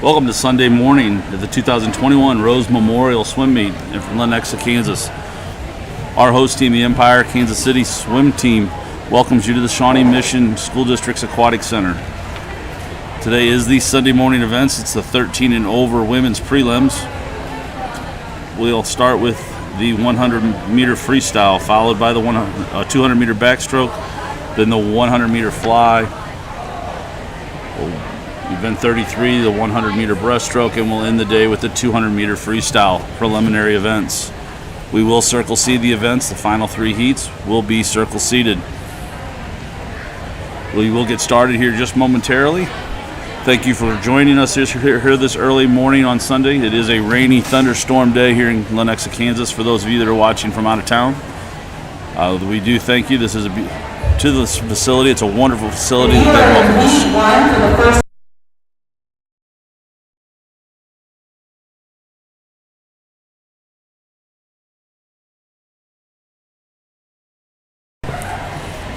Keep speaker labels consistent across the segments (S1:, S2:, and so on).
S1: Welcome to Sunday morning at the 2021 Rose Memorial Swim Meet in Lenexa, Kansas. Our host team, the Empire Kansas City Swim Team, welcomes you to the Shawnee Mission School District's Aquatic Center. Today is the Sunday morning events. It's the 13 and over women's prelims. We'll start with the 100-meter freestyle, followed by the 200-meter backstroke, then the 100-meter fly. Event 33, the 100-meter breaststroke, and we'll end the day with the 200-meter freestyle preliminary events. We will circle seed the events. The final three heats will be circle seeded. We will get started here just momentarily. Thank you for joining us here this early morning on Sunday. It is a rainy thunderstorm day here in Lenexa, Kansas, for those of you that are watching from out of town. We do thank you. This is to this facility. It's a wonderful facility.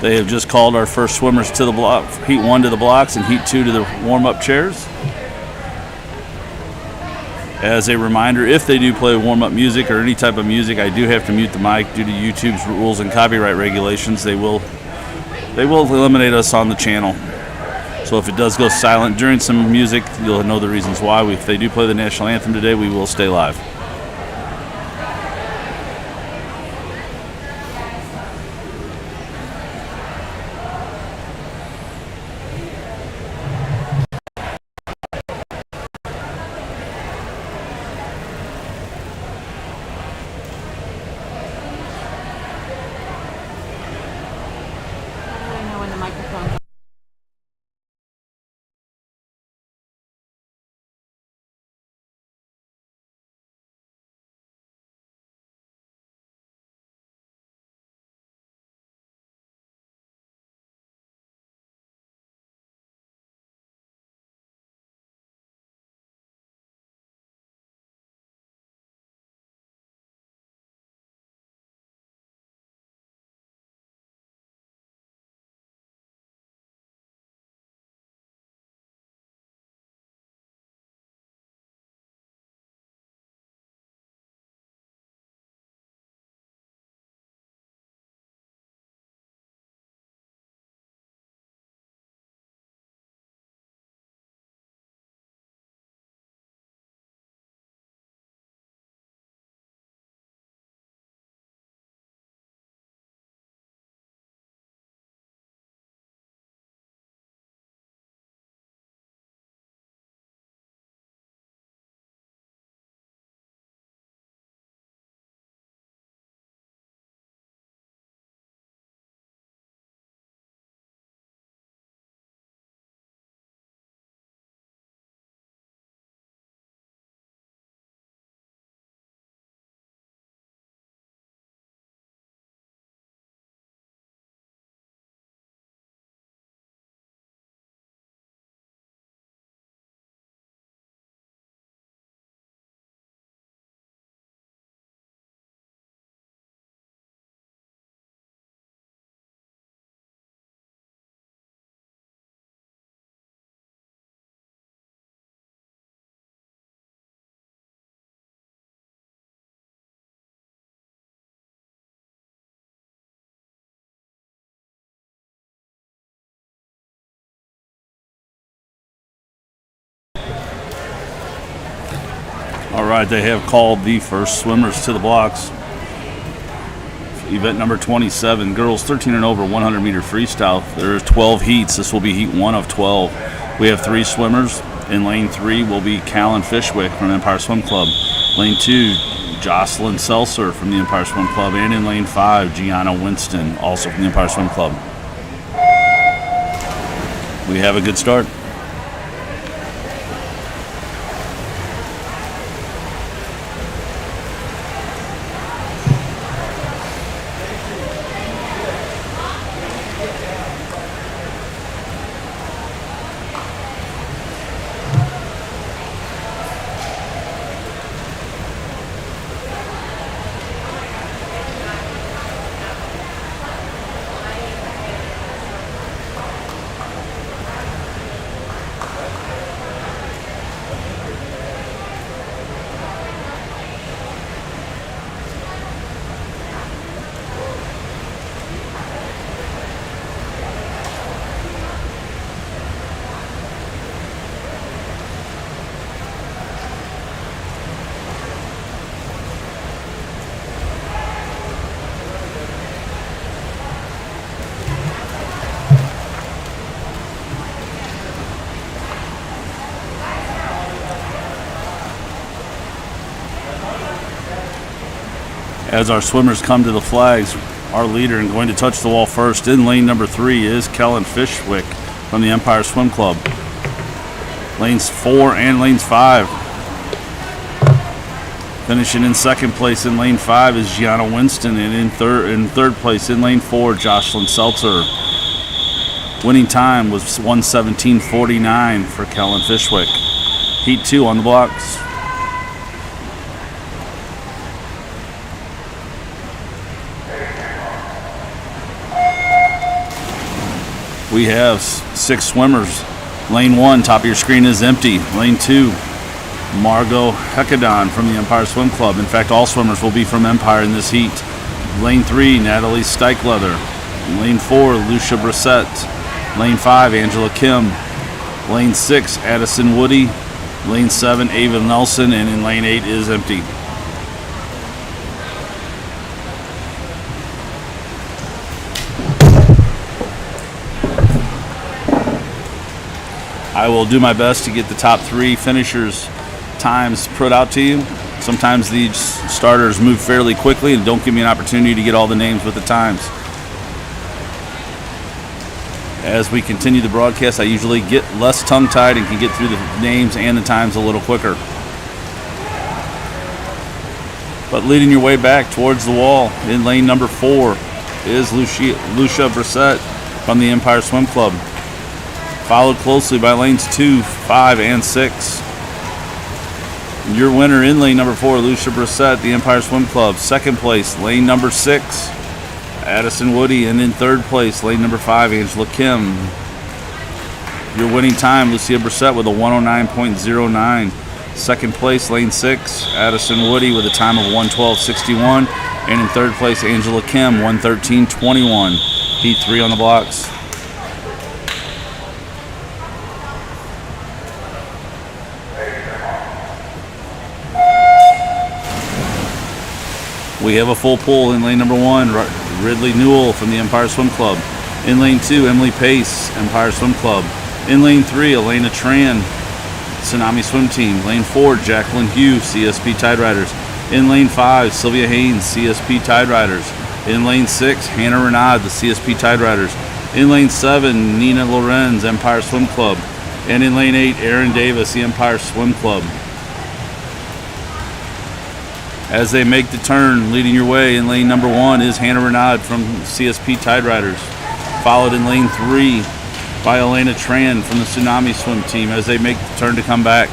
S1: They have just called our first swimmers to the block, Heat 1 to the blocks and Heat 2 to the warm-up chairs. As a reminder, if they do play warm-up music or any type of music, I do have to mute the mic due to YouTube's rules and copyright regulations. They will eliminate us on the channel. So if it does go silent during some music, you'll know the reasons why. If they do play the national anthem today, we will stay live. All right, they have called the first swimmers to the blocks. Event number 27, girls 13 and over, 100-meter freestyle. There are 12 heats. This will be heat 1 of 12. We have 3 swimmers. In lane 3 will be Callan Fishwick from Empire Swim Club. Lane 2, Jocelyn Seltzer from the Empire Swim Club. And in lane 5, Gianna Winston, also from the Empire Swim Club. We have a good start. As our swimmers come to the flags, our leader and going to touch the wall first in lane number 3 is Kellen Fishwick from the Empire Swim Club. Lanes 4 and lanes 5. Finishing in second place in lane 5 is Gianna Winston, and in third place in lane 4, Jocelyn Seltzer. Winning time was 1:17:49 for Kellen Fishwick. Heat 2 on the blocks. We have 6 swimmers. Lane 1, top of your screen, is empty. Lane 2, Margot Hekadon from the Empire Swim Club. In fact, all swimmers will be from Empire in this heat. Lane 3, Natalie Steichleather. Lane 4, Lucia Brissett. Lane 5, Angela Kim. Lane 6, Addison Woody. Lane 7, Ava Nelson. And in lane 8 is empty. I will do my best to get the top 3 finishers' times put out to you. Sometimes these starters move fairly quickly and don't give me an opportunity to get all the names with the times. As we continue the broadcast, I usually get less tongue-tied and can get through the names and the times a little quicker. But leading your way back towards the wall in lane number 4 is Lucia Brissett from the Empire Swim Club, followed closely by lanes 2, 5, and 6. Your winner in lane number 4, Lucia Brissett, the Empire Swim Club. Second place, lane number 6, Addison Woody. And in third place, lane number 5, Angela Kim. Your winning time, Lucia Brissett with a 109.09. Second place, lane 6, Addison Woody with a time of 112.61. And in third place, Angela Kim, 113.21. Heat 3 on the blocks. We have a full pool in lane number 1, Ridley Newell from the Empire Swim Club. In lane 2, Emily Pace, Empire Swim Club. In lane 3, Elena Tran, Tsunami Swim Team. Lane 4, Jacqueline Hugh, CSP Tide Riders. In lane 5, Sylvia Haynes, CSP Tide Riders. In lane 6, Hannah Renaud, the CSP Tide Riders. In lane 7, Nina Lorenz, Empire Swim Club. And in lane 8, Erin Davis, the Empire Swim Club. As they make the turn, leading your way in lane number 1 is Hannah Renaud from CSP Tide Riders, followed in lane 3 by Elena Tran from the Tsunami Swim Team as they make the turn to come back.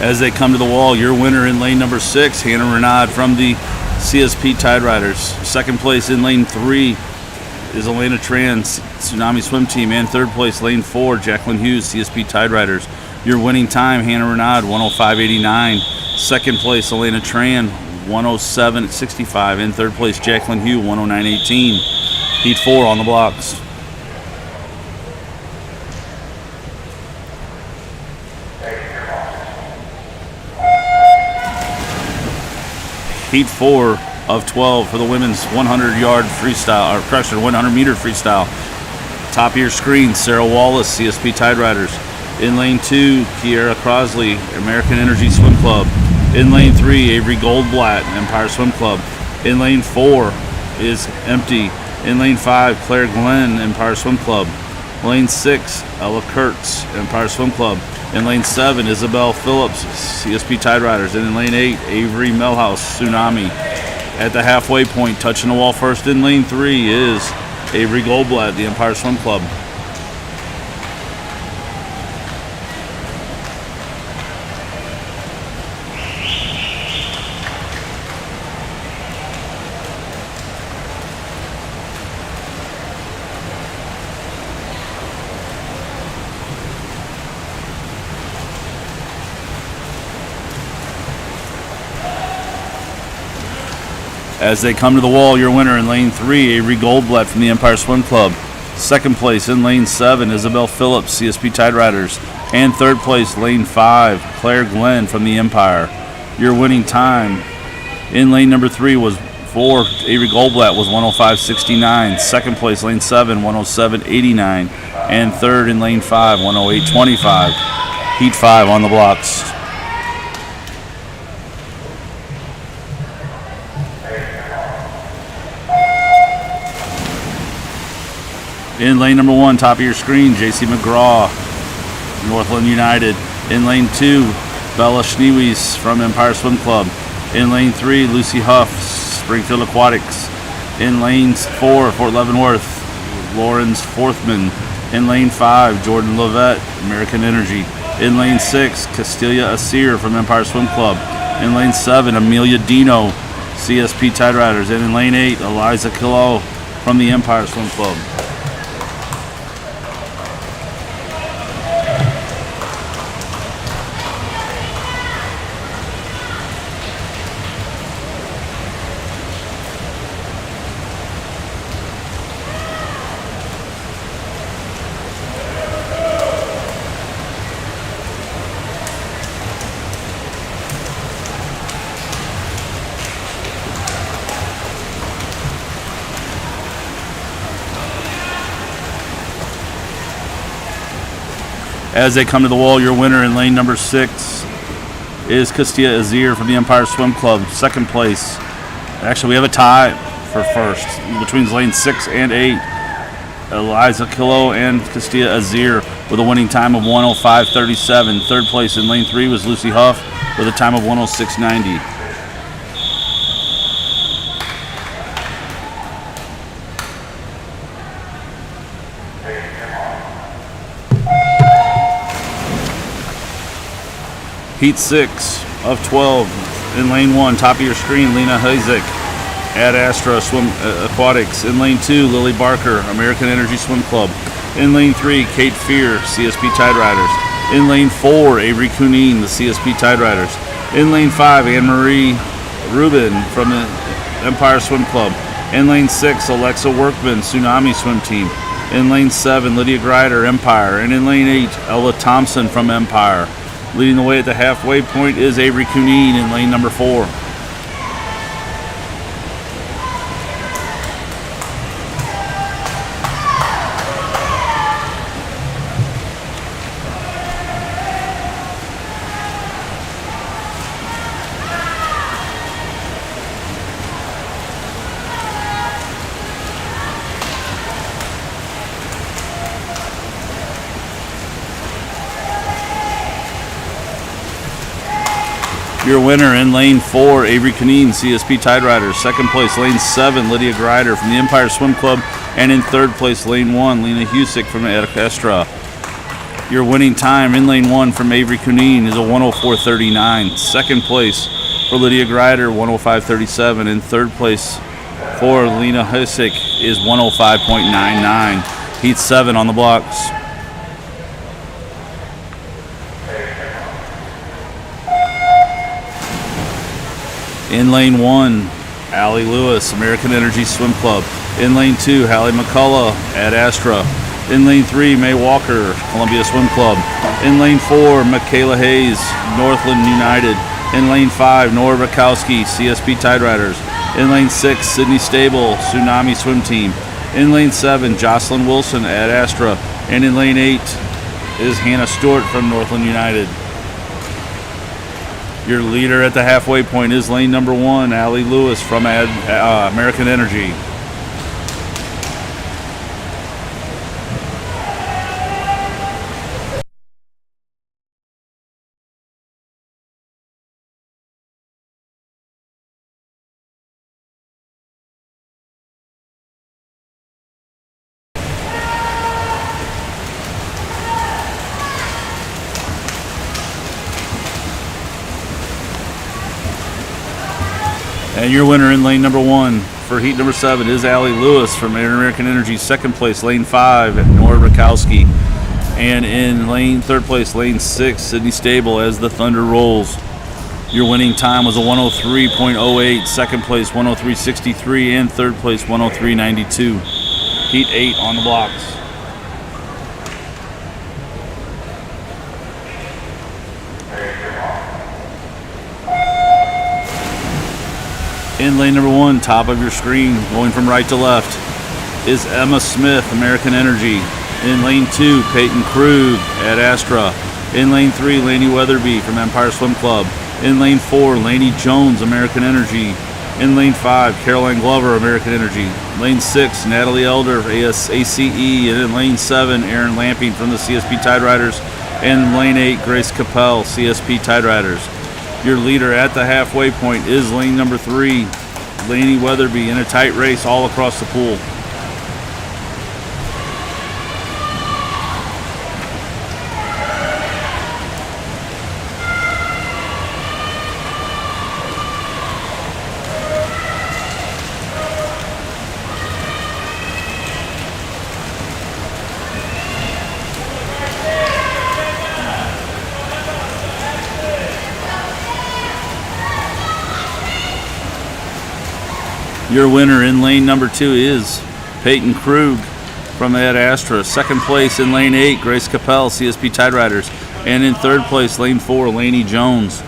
S1: As they come to the wall, your winner in lane number 6, Hannah Renaud from the CSP Tide Riders. Second place in lane 3 is Elena Tran, Tsunami Swim Team. And third place, lane 4, Jacqueline Hughes, CSP Tide Riders. Your winning time, Hannah Renaud, 105.89. Second place, Elena Tran, 107.65. And third place, Jacqueline Hughes, 109.18. Heat 4 on the blocks. Heat 4 of 12 for the women's 100-yard freestyle, or correction, 100-meter freestyle. Top of your screen, Sarah Wallace, CSP Tide Riders. In lane 2, Kiera Crosley, American Energy Swim Club. In lane 3, Avery Goldblatt, Empire Swim Club. In lane 4 is empty. In lane 5, Claire Glenn, Empire Swim Club. Lane 6, Ella Kurtz, Empire Swim Club. In lane 7, Isabel Phillips, CSP Tide Riders. And in lane 8, Avery Melhouse, Tsunami. At the halfway point, touching the wall first in lane 3 is Avery Goldblatt, the Empire Swim Club. As they come to the wall, your winner in lane 3, Avery Goldblatt from the Empire Swim Club. Second place in lane 7, Isabel Phillips, CSP Tide Riders. And third place, lane 5, Claire Glenn from the Empire. Your winning time in lane number 3 was 4, Avery Goldblatt was 105.69. Second place, lane 7, 107.89. And third in lane 5, 108.25. Heat 5 on the blocks. In lane number 1, top of your screen, JC McGraw, Northland United. In lane 2, Bella Schneewies from Empire Swim Club. In lane 3, Lucy Huff, Springfield Aquatics. In lane 4, Fort Leavenworth, Lawrence Forthman. In lane 5, Jordan Lovett, American Energy. In lane 6, Castilla Asir from Empire Swim Club. In lane 7, Amelia Dino, CSP Tide Riders. And in lane 8, Eliza Kilo from the Empire Swim Club. As they come to the wall, your winner in lane number 6 is Castilla Azir from the Empire Swim Club. Second place. Actually, we have a tie for first between lane 6 and 8. Eliza Kilo and Castilla Azir with a winning time of 105.37. Third place in lane 3 was Lucy Huff with a time of 106.90. Heat 6 of 12 in lane 1, top of your screen, Lena Heisek, Ad Astra Swim Aquatics. In lane 2, Lily Barker, American Energy Swim Club. In lane 3, Kate Fear, CSP Tide Riders. In lane 4, Avery Cunine, the CSP Tide Riders. In lane 5, Anne-Marie Rubin from the Empire Swim Club. In lane 6, Alexa Workman, Tsunami Swim Team. In lane 7, Lydia Grider, Empire. And in lane 8, Ella Thompson from Empire. Leading the way at the halfway point is Avery Cunine in lane number 4. Your winner in lane 4, Avery Cunine, CSP Tide Riders. Second place, lane 7, Lydia Grider from the Empire Swim Club. And in third place, lane 1, Lena Husick from Estra. Your winning time in lane 1 from Avery Cunine is a 104.39. Second place for Lydia Grider, 105.37. And third place for Lena Husick is 105.99. Heat 7 on the blocks. In lane 1, Allie Lewis, American Energy Swim Club. In lane 2, Hallie McCullough, Ad Astra. In lane 3, May Walker, Columbia Swim Club. In lane 4, Michaela Hayes, Northland United. In lane 5, Nora Rakowski, CSP Tide Riders. In lane 6, Sydney Stable, Tsunami Swim Team. In lane 7, Jocelyn Wilson, Ad Astra. And in lane 8 is Hannah Stewart from Northland United. Your leader at the halfway point is lane number 1, Allie Lewis from American Energy. And your winner in lane number 1 for heat number 7 is Allie Lewis from American Energy. Second place, lane 5, Nora Rakowski. And in third place, lane 6, Sydney Stable as the Thunder rolls. Your winning time was a 103.08. Second place, 103.63. And third place, 103.92. Heat 8 on the blocks. In lane number 1, top of your screen, going from right to left, is Emma Smith, American Energy. In lane 2, Peyton Krug, Ad Astra. In lane 3, Laney Weatherby from Empire Swim Club. In lane 4, Laney Jones, American Energy. In lane 5, Caroline Glover, American Energy. Lane 6, Natalie Elder, ACE. And in lane 7, Erin Lamping from the CSP Tide Riders. And in lane 8, Grace Capel, CSP Tide Riders. Your leader at the halfway point is lane number 3, Laney Weatherby, in a tight race all across the pool. Your winner in lane number 2 is Peyton Krug from Ad Astra. Second place in lane 8, Grace Capel, CSP Tide Riders. And in third place, lane 4, Laney Jones.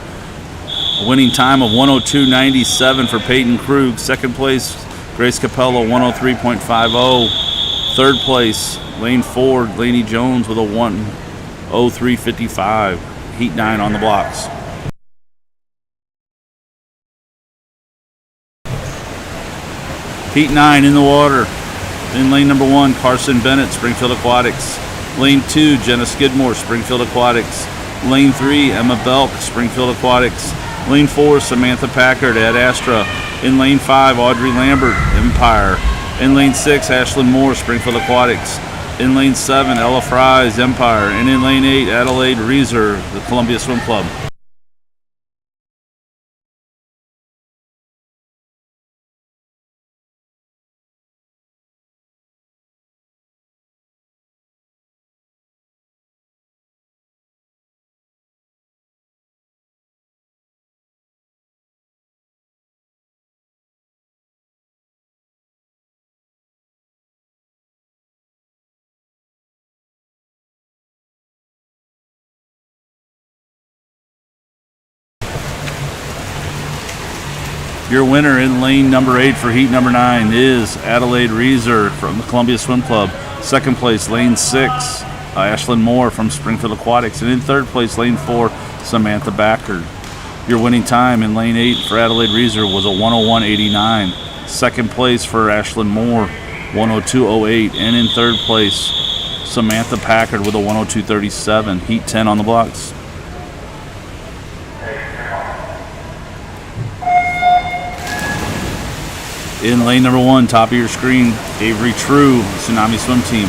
S1: A winning time of 102.97 for Peyton Krug. Second place, Grace Capel, 103.50. Third place, lane 4, Laney Jones with a 103.55. Heat 9 on the blocks. Heat 9 in the water. In lane number 1, Carson Bennett, Springfield Aquatics. Lane 2, Jenna Skidmore, Springfield Aquatics. Lane 3, Emma Belk, Springfield Aquatics. Lane 4, Samantha Packard, Ad Astra. In lane 5, Audrey Lambert, Empire. In lane 6, Ashlyn Moore, Springfield Aquatics. In lane 7, Ella Fries, Empire. And in lane 8, Adelaide Reeser, the Columbia Swim Club. Your winner in lane number 8 for heat number 9 is Adelaide Reeser from the Columbia Swim Club. Second place, lane 6, Ashlyn Moore from Springfield Aquatics. And in third place, lane 4, Samantha Backard. Your winning time in lane 8 for Adelaide Reeser was a 101.89. Second place for Ashlyn Moore, 102.08. And in third place, Samantha Packard with a 102.37. Heat 10 on the blocks. In lane number 1, top of your screen, Avery True, Tsunami Swim Team.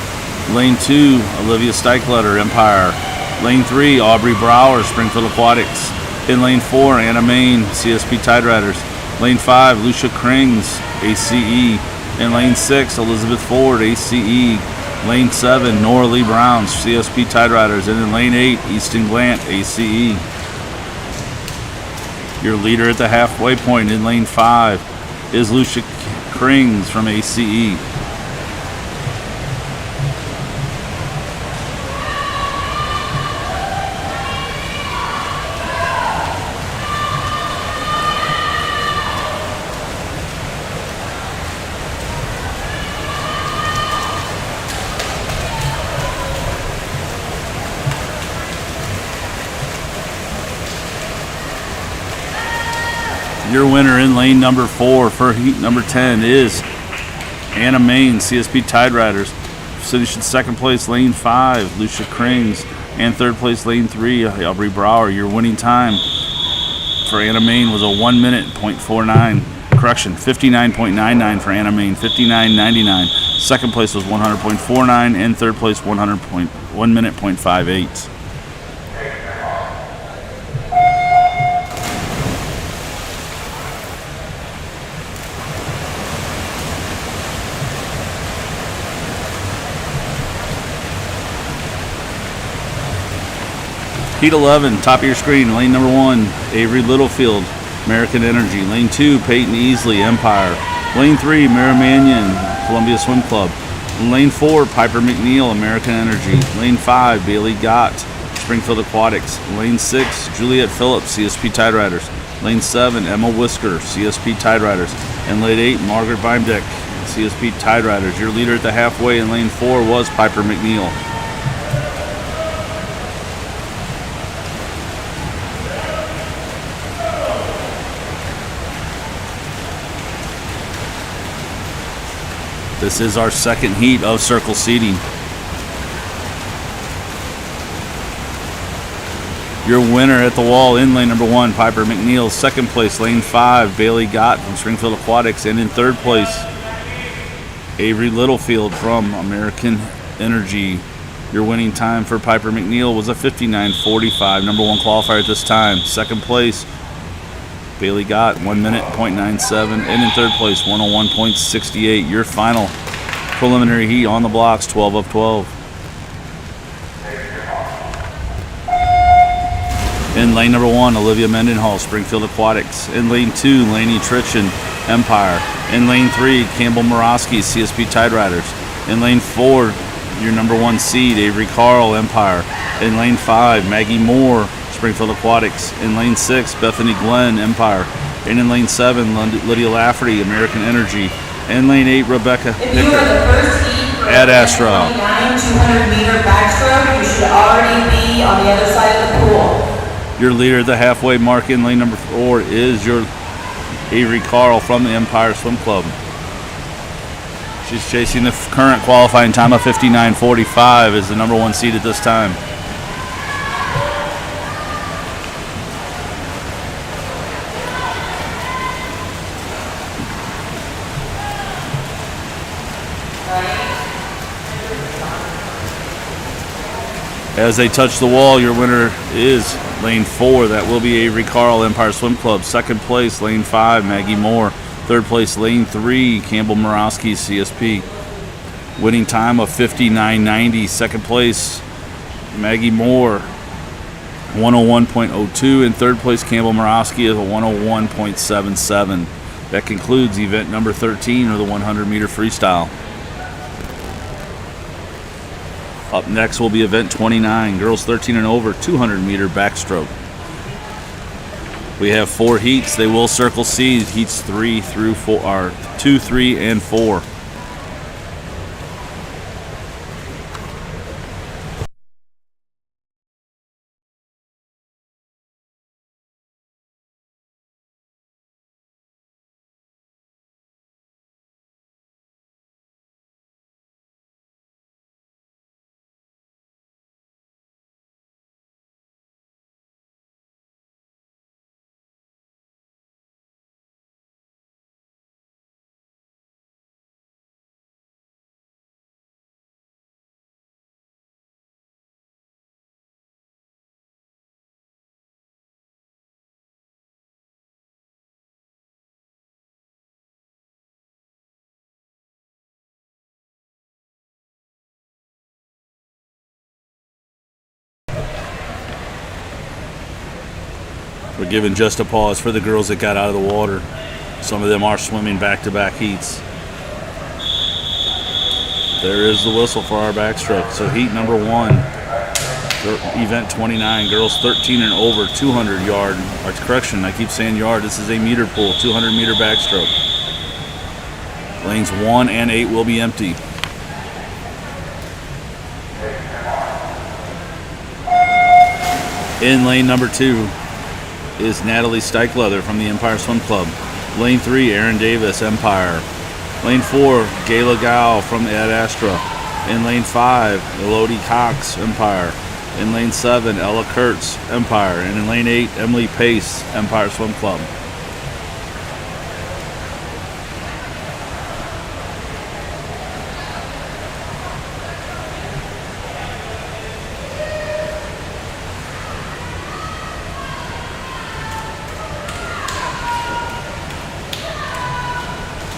S1: Lane 2, Olivia Steichletter, Empire. Lane 3, Aubrey Brower, Springfield Aquatics. In lane 4, Anna Main, CSP Tide Riders. Lane 5, Lucia Krings, ACE. In lane 6, Elizabeth Ford, ACE. Lane 7, Nora Lee Browns, CSP Tide Riders. And in lane 8, Easton Glant, ACE. Your leader at the halfway point in lane 5 is Lucia Krings from ACE. Your winner in lane number 4 for heat number 10 is Anna Main, CSP Tide Riders. Finishing second place, lane 5, Lucia Krings. And third place, lane 3, Aubrey Brower. Your winning time for Anna Main was a 1:49. Correction, 59.99 for Anna Main, 59.99. Second place was 100.49, and third place 1:58. Heat 11, top of your screen, lane number 1, Avery Littlefield, American Energy. Lane 2, Peyton Easley, Empire. Lane 3, Mara Mannion, Columbia Swim Club. Lane 4, Piper McNeil, American Energy. Lane 5, Bailey Gott, Springfield Aquatics. Lane 6, Juliette Phillips, CSP Tide Riders. Lane 7, Emma Whisker, CSP Tide Riders. In lane 8, Margaret Beimdeck, CSP Tide Riders. Your leader at the halfway in lane 4 was Piper McNeil. This is our second heat of circle seating. Your winner at the wall in lane number 1, Piper McNeil. Second place, lane 5, Bailey Gott from Springfield Aquatics. And in third place, Avery Littlefield from American Energy. Your winning time for Piper McNeil was a 59:45, number 1 qualifier at this time. Second place, Bailey Gott, 1 minute, .97. And in third place, 101.68. Your final preliminary heat on the blocks, 12 of 12. In lane number 1, Olivia Mendenhall, Springfield Aquatics. In lane 2, Lainey Tritchen, Empire. In lane 3, Campbell Morosky, CSP Tide Riders. In lane 4, your number 1 seed, Avery Carl, Empire. In lane 5, Maggie Moore, Springfield Aquatics. In lane 6, Bethany Glenn, Empire. And in lane 7, Lydia Lafferty, American Energy. In lane 8, Rebecca Hicker, Ad Astra.
S2: 200-meter backstroke, you should already be on the other side of the pool.
S1: Your leader at the halfway mark in lane number 4 is your Avery Carl from the Empire Swim Club. She's chasing the current qualifying time of 59:45 as the number 1 seed at this time. As they touch the wall, your winner is lane 4. That will be Avery Carl, Empire Swim Club. Second place, lane 5, Maggie Moore. Third place, lane 3, Campbell Morosky, CSP. Winning time of 59:90. Second place, Maggie Moore, 101.02. And third place, Campbell Morosky is a 101.77. That concludes event number 13, or the 100-meter freestyle. Up next will be event 29, girls 13 and over, 200-meter backstroke. We have 4 heats. They will circle seed. Heats 3 through 4 are 2, 3, and 4. We're giving just a pause for the girls that got out of the water. Some of them are swimming back-to-back heats. There is the whistle for our backstroke. So heat number 1, event 29, girls 13 and over, 200 yard, or correction, I keep saying yard, this is a meter pool, 200 meter backstroke. Lanes 1 and 8 will be empty. In lane number 2 is Natalie Steichleather from the Empire Swim Club. Lane 3, Aaron Davis, Empire. Lane 4, Gayla Gao from Ad Astra. In lane 5, Elodie Cox, Empire. In lane 7, Ella Kurtz, Empire. And in lane 8, Emily Pace, Empire Swim Club.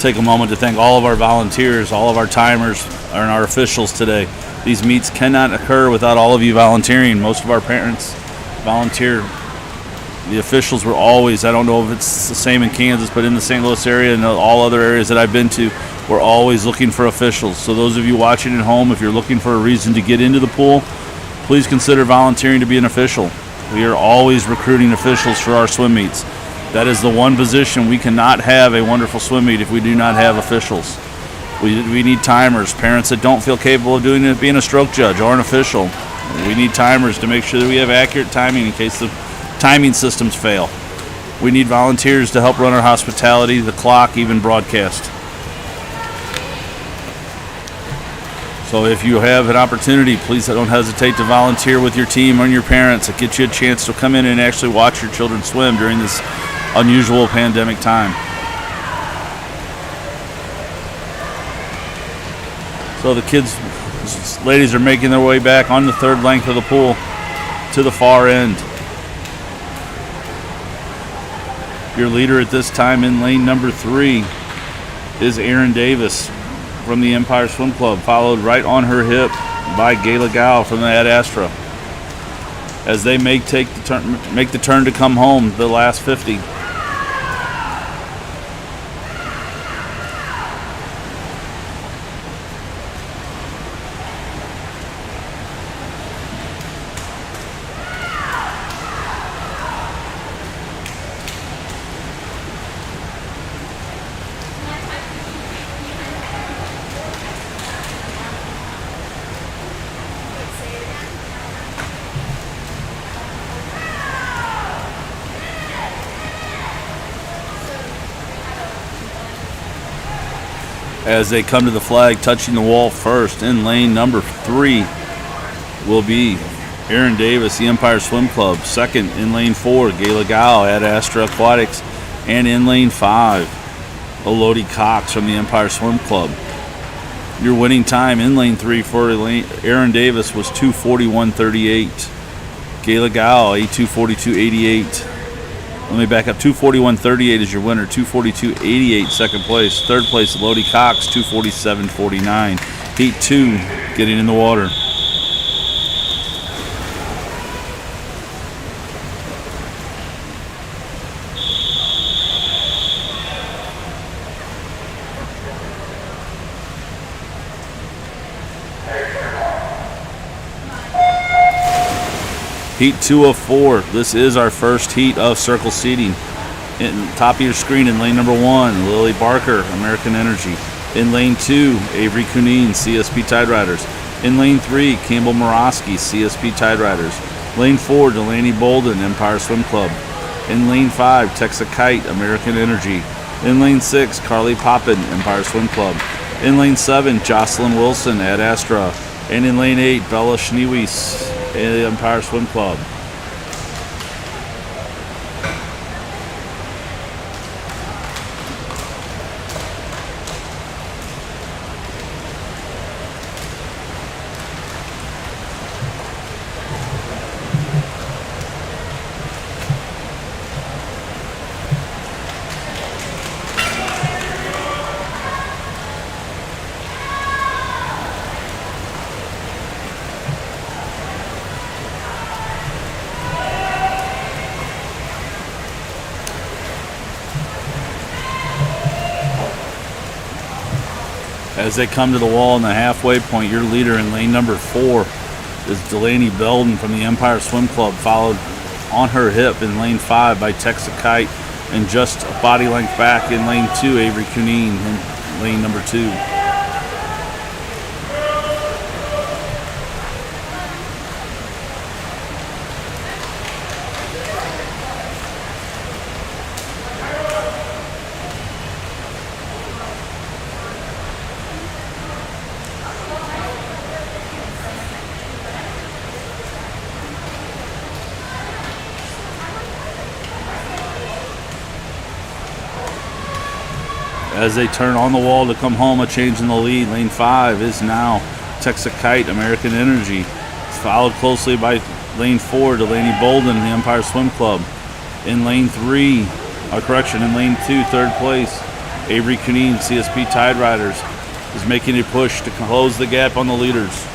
S1: Take a moment to thank all of our volunteers, all of our timers, and our officials today. These meets cannot occur without all of you volunteering. Most of our parents volunteer. The officials were always, I don't know if it's the same in Kansas, but in the St. Louis area and all other areas that I've been to, we're always looking for officials. So those of you watching at home, if you're looking for a reason to get into the pool, please consider volunteering to be an official. We are always recruiting officials for our swim meets. That is the one position we cannot have a wonderful swim meet if we do not have officials. We need timers. Parents that don't feel capable of doing it, being a stroke judge or an official. We need timers to make sure that we have accurate timing in case the timing systems fail. We need volunteers to help run our hospitality, the clock, even broadcast. So if you have an opportunity, please don't hesitate to volunteer with your team and your parents. It gets you a chance to come in and actually watch your children swim during this unusual pandemic time. So the ladies are making their way back on the third length of the pool to the far end. Your leader at this time in lane number 3 is Erin Davis from the Empire Swim Club, followed right on her hip by Gayla Gow from the Ad Astra, as they make the turn to come home the last 50. As they come to the flag, touching the wall first in lane number 3 will be Erin Davis, the Empire Swim Club. Second in lane 4, Gayla Gow at Astra Aquatics. And in lane 5, Elodie Cox from the Empire Swim Club. Your winning time in lane 3 for Erin Davis was 2:41.38. Gayla Gow, a 2:42.88. Let me back up. 2:41.38 is your winner. 2:42.88 second place. Third place, Elodie Cox, 2:47.49. Heat 2 getting in the water. Heat 2 of 4. This is our first heat of circle seating. In top of your screen in lane number 1, Lily Barker, American Energy. In lane 2, Avery Cunine, CSP Tide Riders. In lane 3, Campbell Morosky, CSP Tide Riders. Lane 4, Delaney Bolden, Empire Swim Club. In lane 5, Texas Kite, American Energy. In lane 6, Carly Poppin, Empire Swim Club. In lane 7, Jocelyn Wilson, Ad Astra. And in lane 8, Bella Schneeweiss, Empire Swim Club. As they come to the wall in the halfway point, your leader in lane number 4 is Delaney Belden from the Empire Swim Club, followed on her hip in lane 5 by Texas Kite, and just a body length back in lane 2, Avery Cunine in lane number 2. As they turn on the wall to come home, a change in the lead. Lane 5 is now Texas Kite, American Energy. It's followed closely by lane 4, Delaney Bolden, the Empire Swim Club. In lane 3, in lane 2, third place, Avery Cunine, CSP Tide Riders, is making a push to close the gap on the leaders.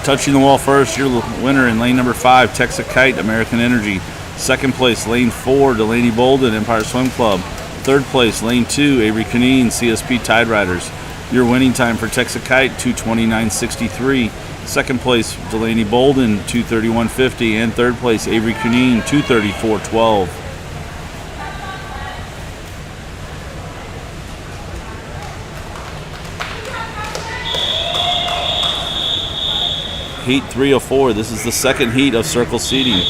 S1: Touching the wall first, your winner in lane number 5, Texas Kite, American Energy. Second place, lane 4, Delaney Bolden, Empire Swim Club. Third place, lane 2, Avery Canine, CSP Tide Riders. Your winning time for Texas-Kite, 2:29.63. Second place, Delaney Bolden, 2:31.50. And third place, Avery Canine, 2:34.12. Heat 3 of 4. This is the second heat of circle seating.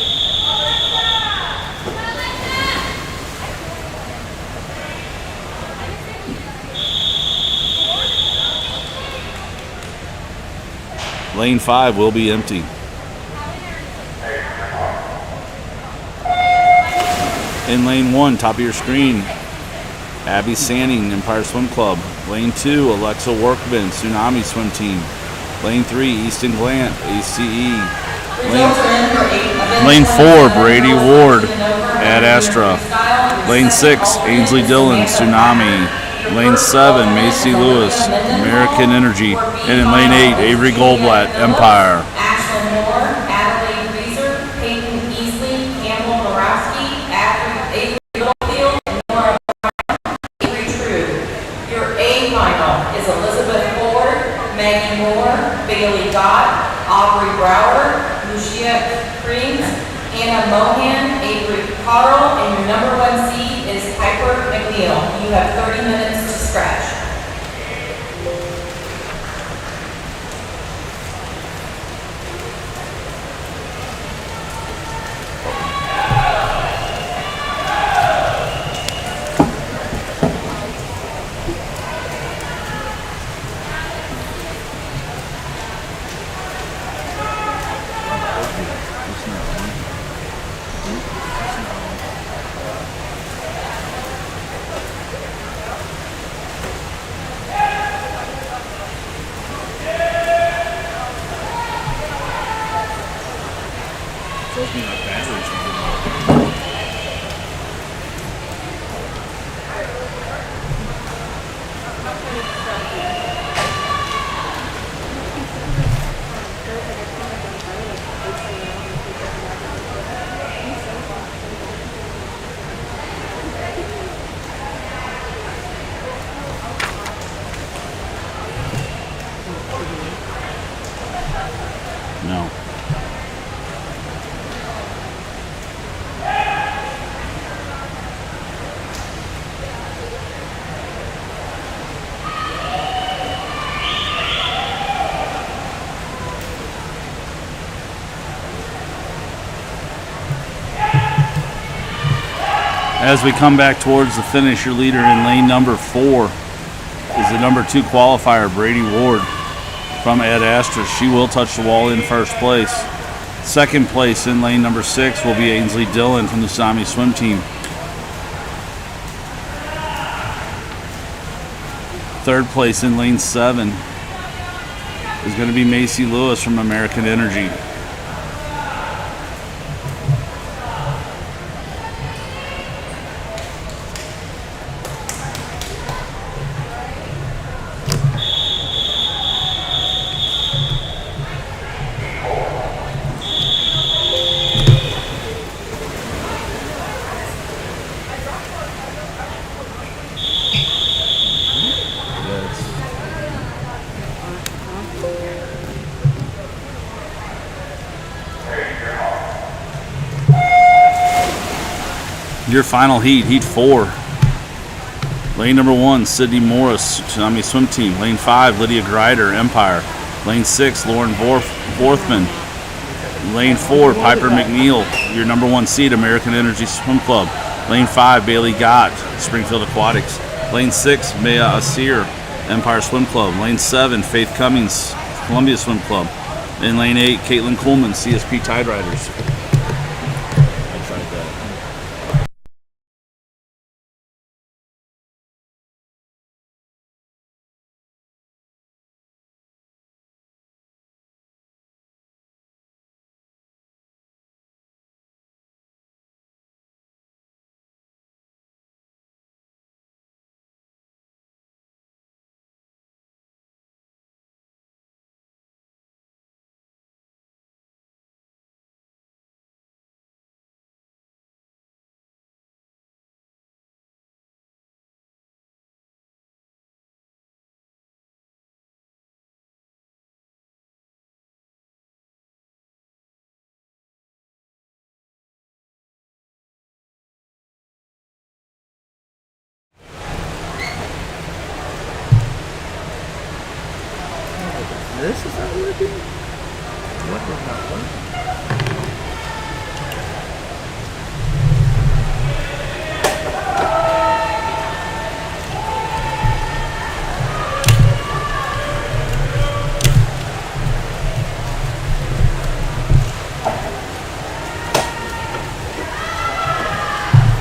S1: Lane 5 will be empty. In lane 1, top of your screen, Abby Sanning, Empire Swim Club. Lane 2, Alexa Workman, Tsunami Swim Team. Lane 3, Easton Glant, ACE. Lane 4, Brady Ward, Ad Astra. Lane 6, Ainsley Dillon, Tsunami. Lane 7, Macy Lewis, American Energy. And in lane 8, Avery Goldblatt, Empire.
S2: Ashlyn Moore, Adelaide Reeser, Peyton Easley, Campbell Borowski, Avery Littlefield, and Nora Avery True. Your A final is Elizabeth Ford, Maggie Moore, Bailey Gott, Aubrey Brower, Lucia Creams, Anna Mohan, Avery Carl, and your number 1 seed is Piper McNeil. You have 30 minutes to scratch.
S1: No. As we come back towards the finish, your leader in lane number 4 is the number 2 qualifier, Brady Ward from Ad Astra. She will touch the wall in first place. Second place in lane number 6 will be Ainsley Dillon from the Tsunami Swim Team. Third place in lane 7 is going to be Macy Lewis from American Energy. Your final heat, heat 4. Lane number 1, Sydney Morris, Tsunami Swim Team. Lane 5, Lydia Greider, Empire. Lane 6, Lauren Vorthman. Lane 4, Piper McNeil, your number 1 seed, American Energy Swim Club. Lane 5, Bailey Gott, Springfield Aquatics. Lane 6, Maya Asir, Empire Swim Club. Lane 7, Faith Cummings, Columbia Swim Club. In lane 8, Caitlin Coleman, CSP Tide Riders.
S3: This is not working? What is not working?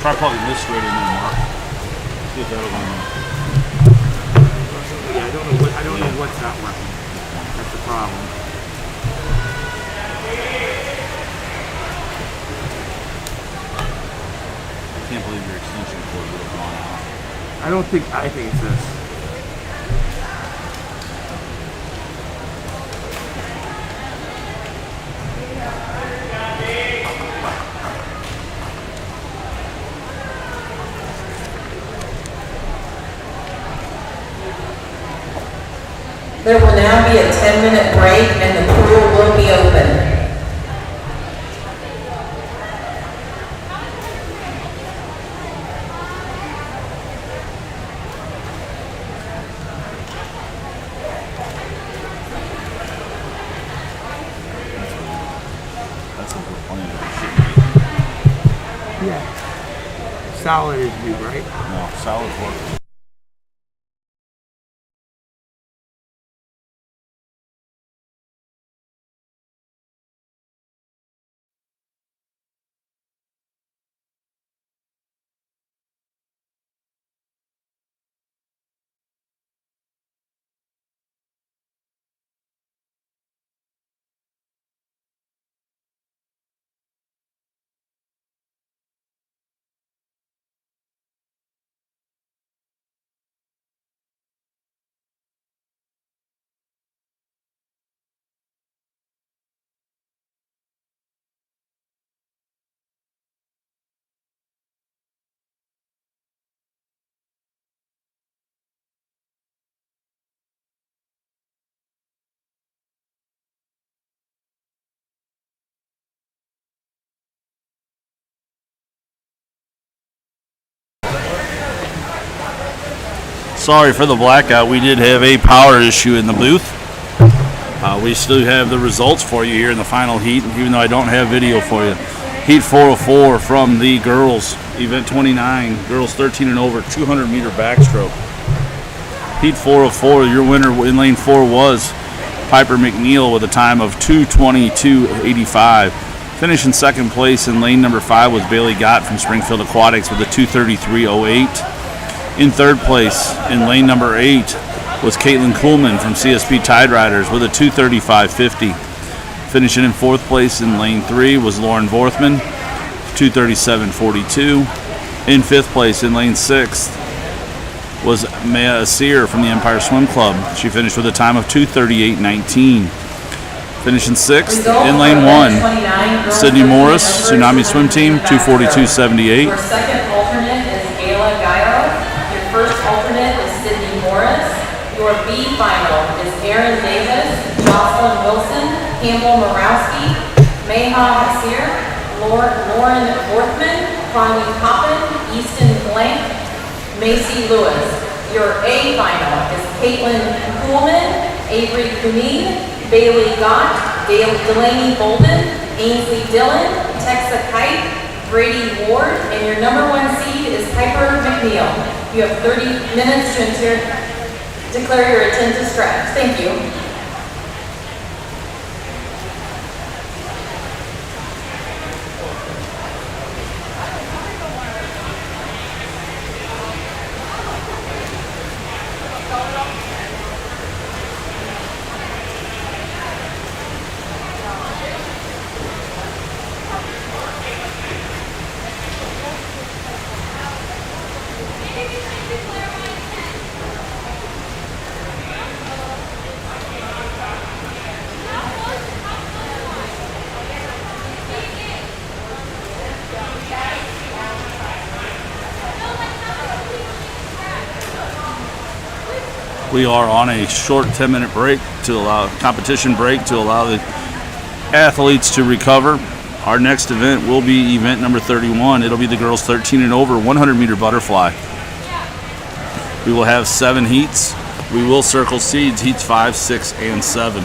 S1: Try plugging this straight in there, Mark. See if that'll work.
S3: Yeah, I don't know what's not working. That's the problem.
S1: I can't believe your extension cord would have gone out.
S3: I think it's this.
S2: There will now be a 10-minute break and the pool will be open.
S1: That's what we're playing with.
S3: Yeah. Solid is due, right?
S1: No, solid work. Sorry for the blackout. We did have a power issue in the booth. We still have the results for you here in the final heat, even though I don't have video for you. Heat 404 from the girls, event 29, girls 13 and over, 200-meter backstroke. Heat 404, your winner in lane 4 was Piper McNeil with a time of 2:22.85. Finishing second place in lane number 5 was Bailey Gott from Springfield Aquatics with a 2:33.08. In third place in lane number 8 was Caitlin Kuhlman from CSP Tide Riders with a 2:35.50. Finishing in fourth place in lane 3 was Lauren Vorthman, 2:37.42. In fifth place in lane 6 was Maya Asir from the Empire Swim Club. She finished with a time of 2:38.19. Finishing sixth in lane 1, Sydney Morris, Tsunami Swim Team, 2:42.78.
S2: Your second alternate is Gayla Gaio. Your first alternate is Sydney Morris. Your B final is Aaron Davis, Jocelyn Wilson, Campbell Morowski, Mayha Hasir, Lauren Worthman, Connie Coppin, Easton Blank, Macy Lewis. Your A final is Caitlin Kuhlman, Avery Kuneen, Bailey Gott, Delaney Bolden, Ainsley Dillon, Texa Kite, Brady Ward, and your number 1 seed is Piper McNeil. You have 30 minutes to declare your intent to stretch. Thank you.
S1: We are on a short 10-minute break competition break to allow the athletes to recover. Our next event will be event number 31. It'll be the girls 13 and over 100-meter butterfly. We will have 7 heats. We will circle seeds, heats 5, 6, and 7.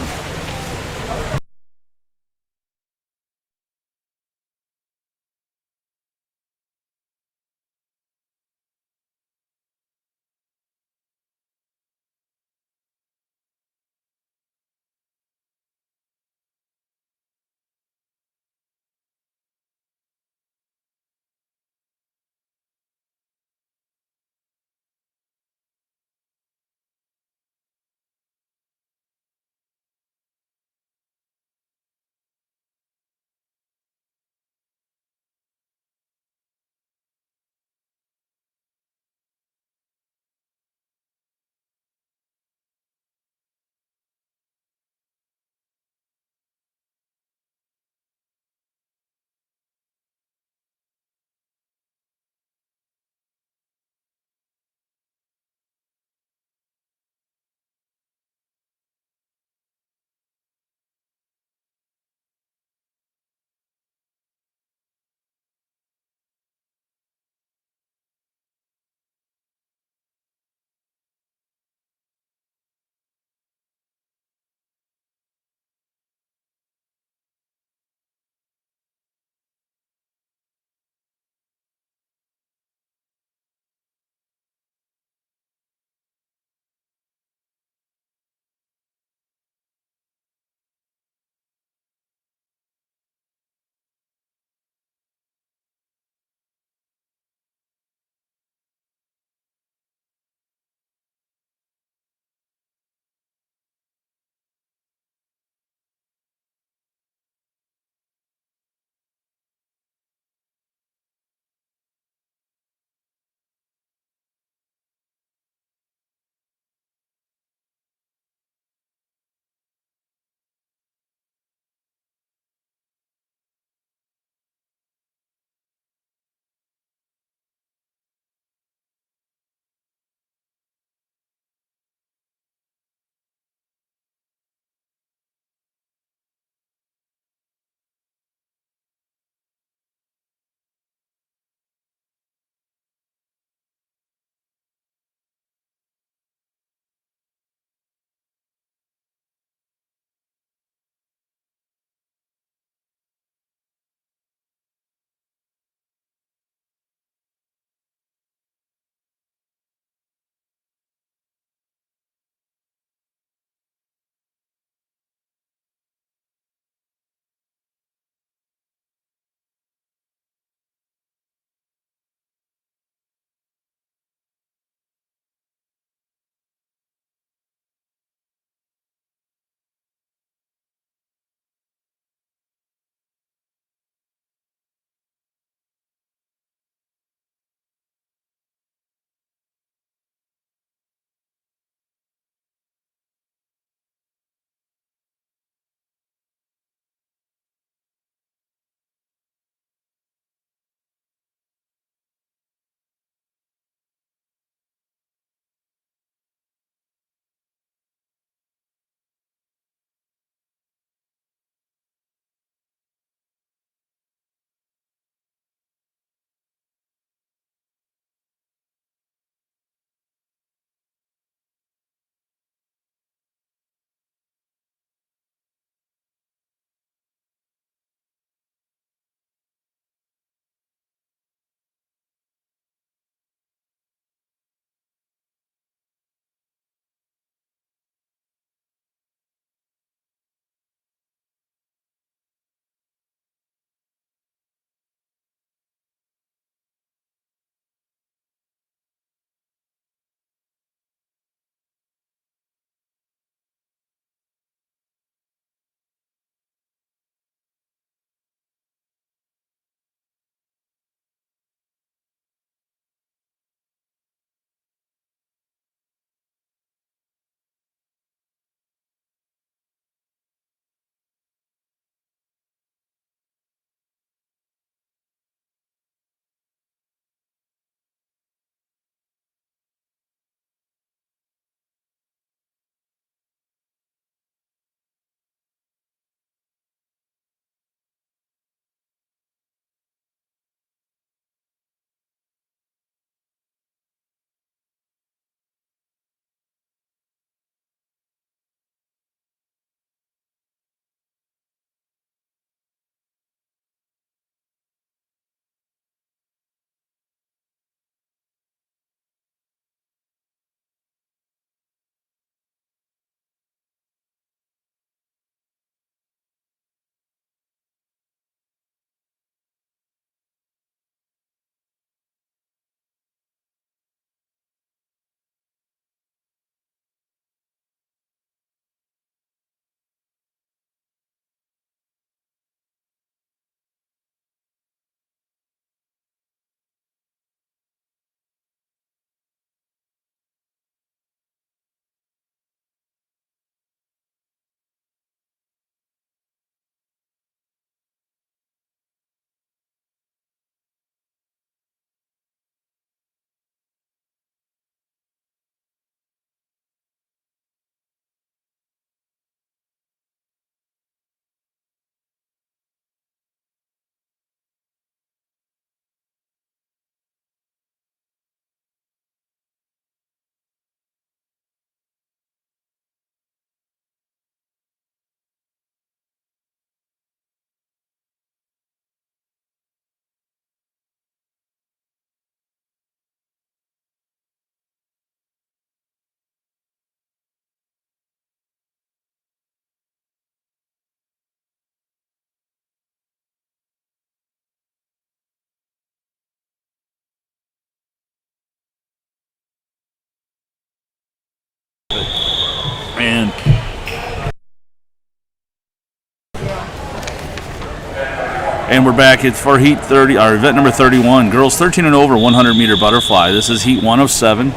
S1: And we're back. It's for heat 30, or event number 31, girls 13 and over 100-meter butterfly. This is heat 1 of 7.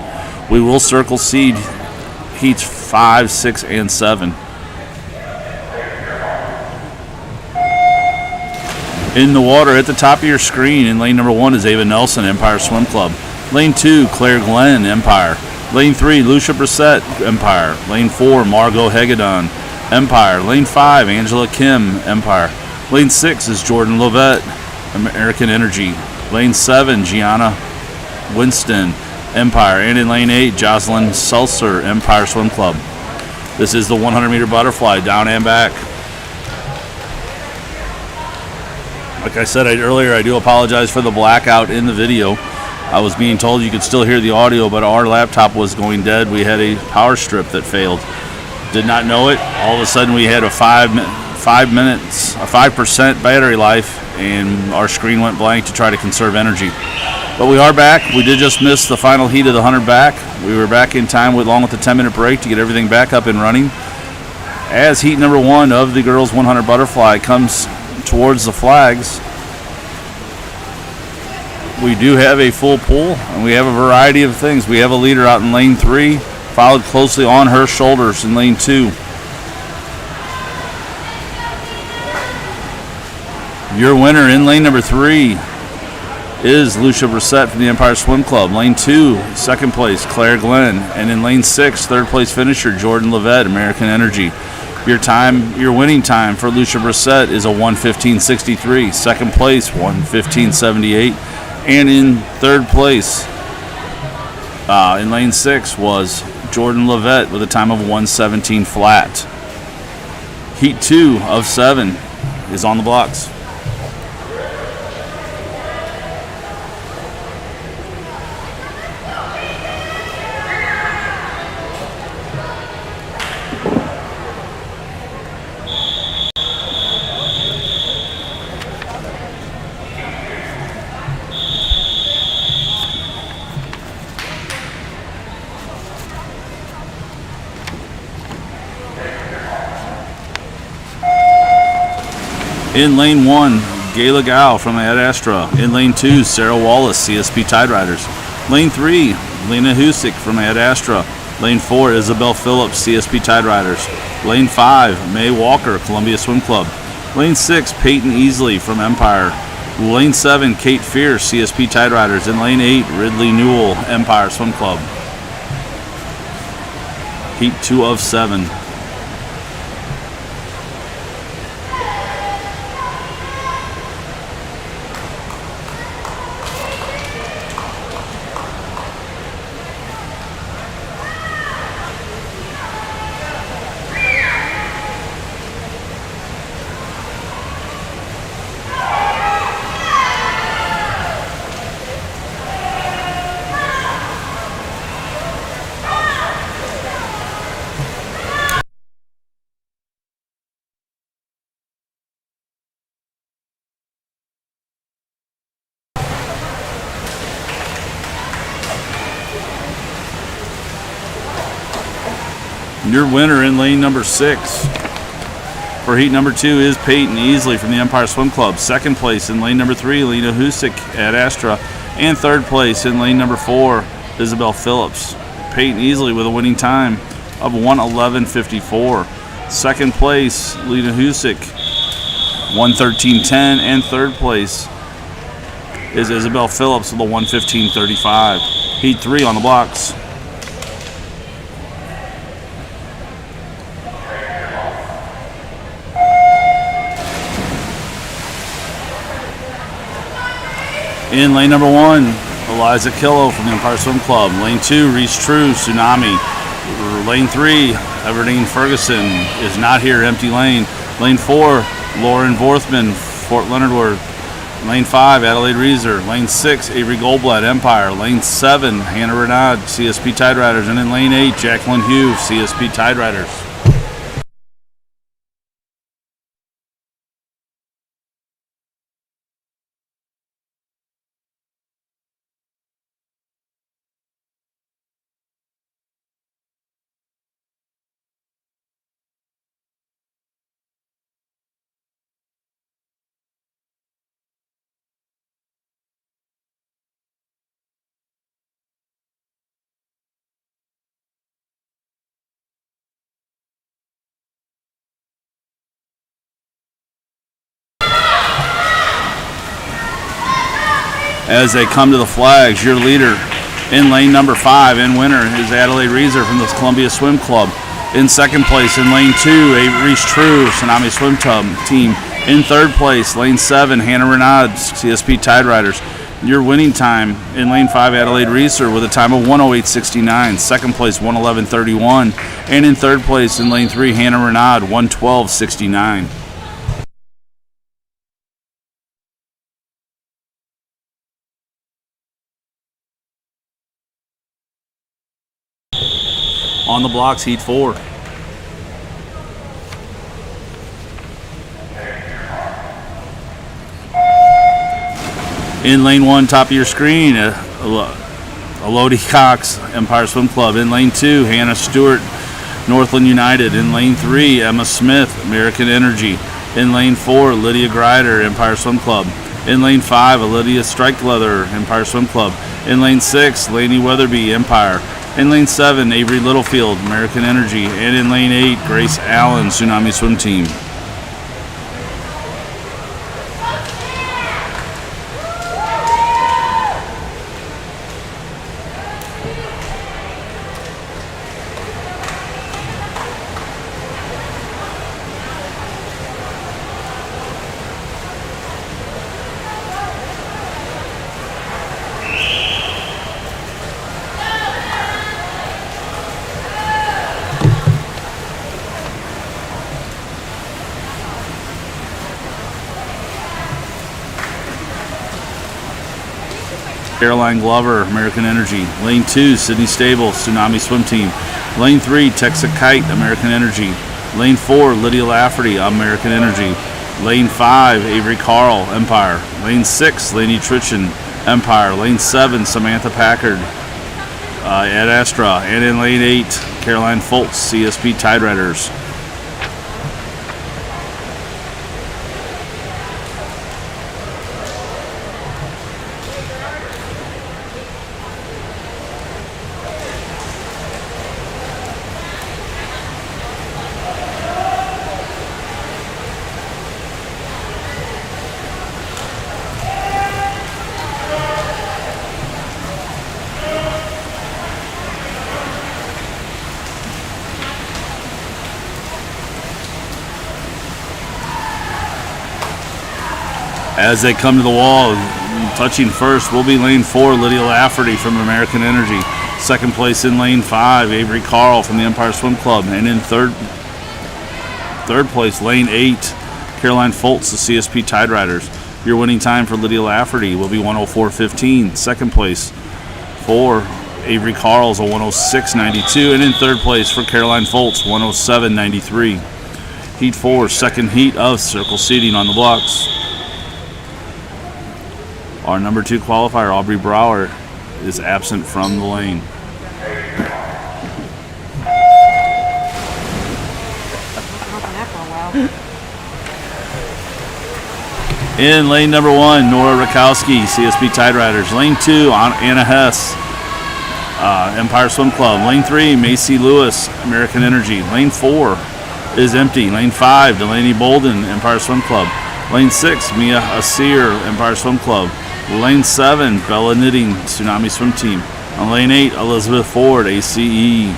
S1: We will circle seed heats 5, 6, and 7. In the water at the top of your screen in lane number 1 is Ava Nelson, Empire Swim Club. Lane 2, Claire Glenn, Empire. Lane 3, Lucia Brissett, Empire. Lane 4, Margot Hagedon, Empire. Lane 5, Angela Kim, Empire. Lane 6 is Jordan Lovett, American Energy. Lane 7, Gianna Winston, Empire. And in lane 8, Jocelyn Seltzer, Empire Swim Club. This is the 100-meter butterfly, down and back. Like I said earlier, I do apologize for the blackout in the video. I was being told you could still hear the audio, but our laptop was going dead. We had a power strip that failed. Did not know it. All of a sudden, we had a 5% battery life, and our screen went blank to try to conserve energy. But we are back. We did just miss the final heat of the 100 back. We were back in time along with the 10-minute break to get everything back up and running. As heat number 1 of the girls 100 butterfly comes towards the flags, we do have a full pool, and we have a variety of things. We have a leader out in lane 3, followed closely on her shoulders in lane 2. Your winner in lane number 3 is Lucia Brissett from the Empire Swim Club. Lane 2, second place, Claire Glenn. And in lane 6, third place finisher, Jordan Lovett, American Energy. Your winning time for Lucia Brissett is a 1:15.63. Second place, 1:15.78. And in third place, in lane 6, was Jordan Lovett with a time of 1:17 flat. Heat 2 of 7 is on the blocks. In lane 1, Gayla Gow from Ad Astra. In lane 2, Sarah Wallace, CSP Tide Riders. Lane 3, Lena Husick from Ad Astra. Lane 4, Isabel Phillips, CSP Tide Riders. Lane 5, May Walker, Columbia Swim Club. Lane 6, Peyton Easley from Empire. Lane 7, Kate Fierce, CSP Tide Riders. In lane 8, Ridley Newell, Empire Swim Club. Heat 2 of 7. Your winner in lane number 6 for heat number 2 is Peyton Easley from the Empire Swim Club. Second place in lane number 3, Lena Husick at Astra. And third place in lane number 4, Isabel Phillips. Peyton Easley with a winning time of 1:11.54. Second place, Lena Husick, 1:13.10. And third place is Isabel Phillips with a 1:15.35. Heat 3 on the blocks. In lane number 1, Eliza Killo from the Empire Swim Club. Lane 2, Reese True, Tsunami. Lane 3, Everdeen Ferguson is not here, empty lane. Lane 4, Lauren Vorthman, Fort Leonard Wood. Lane 5, Adelaide Reeser. Lane 6, Avery Goldblatt, Empire. Lane 7, Hannah Renaud, CSP Tide Riders. And in lane 8, Jacqueline Hugh, CSP Tide Riders. As they come to the flags, your leader in lane number 5 and winner is Adelaide Reeser from the Columbia Swim Club. In second place in lane 2, Avery's True, Tsunami Swim Team. In third place, lane 7, Hannah Renaud, CSP Tide Riders. Your winning time in lane 5, Adelaide Reeser, with a time of 1:08.69. Second place, 1:11.31. And in third place in lane 3, Hannah Renaud, 1:12.69. On the blocks, heat 4. In lane 1, top of your screen, Elodie Cox, Empire Swim Club. In lane 2, Hannah Stewart, Northland United. In lane 3, Emma Smith, American Energy. In lane 4, Lydia Grider, Empire Swim Club. In lane 5, Lydia Strikeleather, Empire Swim Club. In lane 6, Lainey Weatherby, Empire. In lane 7, Avery Littlefield, American Energy. And in lane 8, Grace Allen, Tsunami Swim Team. Caroline Glover, American Energy. Lane 2, Sydney Stable, Tsunami Swim Team. Lane 3, Texas Kite, American Energy. Lane 4, Lydia Lafferty, American Energy. Lane 5, Avery Carl, Empire. Lane 6, Lainey Trichin, Empire. Lane 7, Samantha Packard, Ad Astra. And in lane 8, Caroline Foltz, CSP Tide Riders. As they come to the wall, touching first will be lane 4, Lydia Lafferty from American Energy. Second place in lane 5, Avery Carl from the Empire Swim Club. And in third place, lane 8, Caroline Foltz, the CSP Tide Riders. Your winning time for Lydia Lafferty will be 1:04.15. Second place for Avery Carl's a 1:06.92. And in third place for Caroline Foltz, 1:07.93. Heat 4, second heat of circle seating on the blocks. Our number 2 qualifier, Aubrey Brower, is absent from the lane. In lane number 1, Nora Rakowski, CSP Tide Riders. Lane 2, Anna Hess, Empire Swim Club. Lane 3, Macy Lewis, American Energy. Lane 4 is empty. Lane 5, Delaney Bolden, Empire Swim Club. Lane 6, Mia Asir, Empire Swim Club. Lane 7, Bella Knitting, Tsunami Swim Team. On lane 8, Elizabeth Ford, ACE.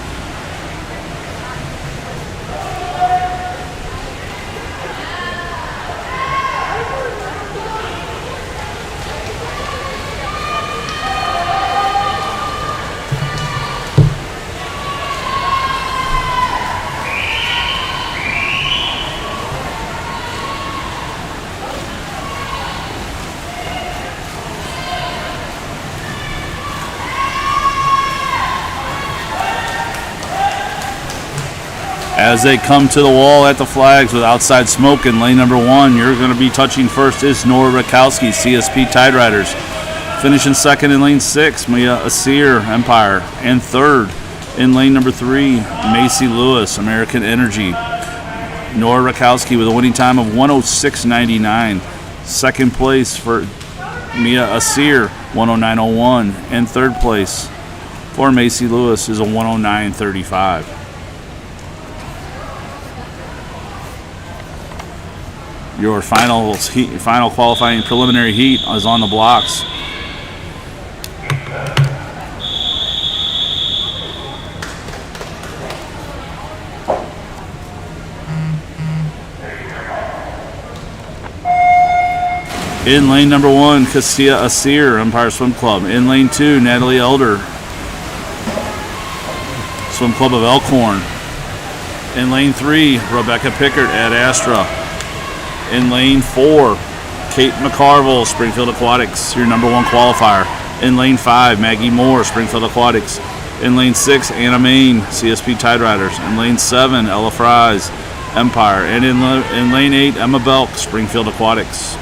S1: As they come to the wall at the flags with outside smoke in lane number 1, you're going to be touching first is Nora Rakowski, CSP Tide Riders. Finishing second in lane 6, Mia Asir, Empire. And third in lane number 3, Macy Lewis, American Energy. Nora Rakowski with a winning time of 1:06.99. Second place for Mia Asir, 1:09.01. And third place for Macy Lewis is a 1:09.35. Your final qualifying preliminary heat is on the blocks. In lane number 1, Cassia Asir, Empire Swim Club. In lane 2, Natalie Elder, Swim Club of Elkhorn. In lane 3, Rebecca Pickard, Ad Astra. In lane 4, Kate McCarville, Springfield Aquatics, your number 1 qualifier. In lane 5, Maggie Moore, Springfield Aquatics. In lane 6, Anna Main, CSP Tide Riders. In lane 7, Ella Fries, Empire. And in lane 8, Emma Belk, Springfield Aquatics.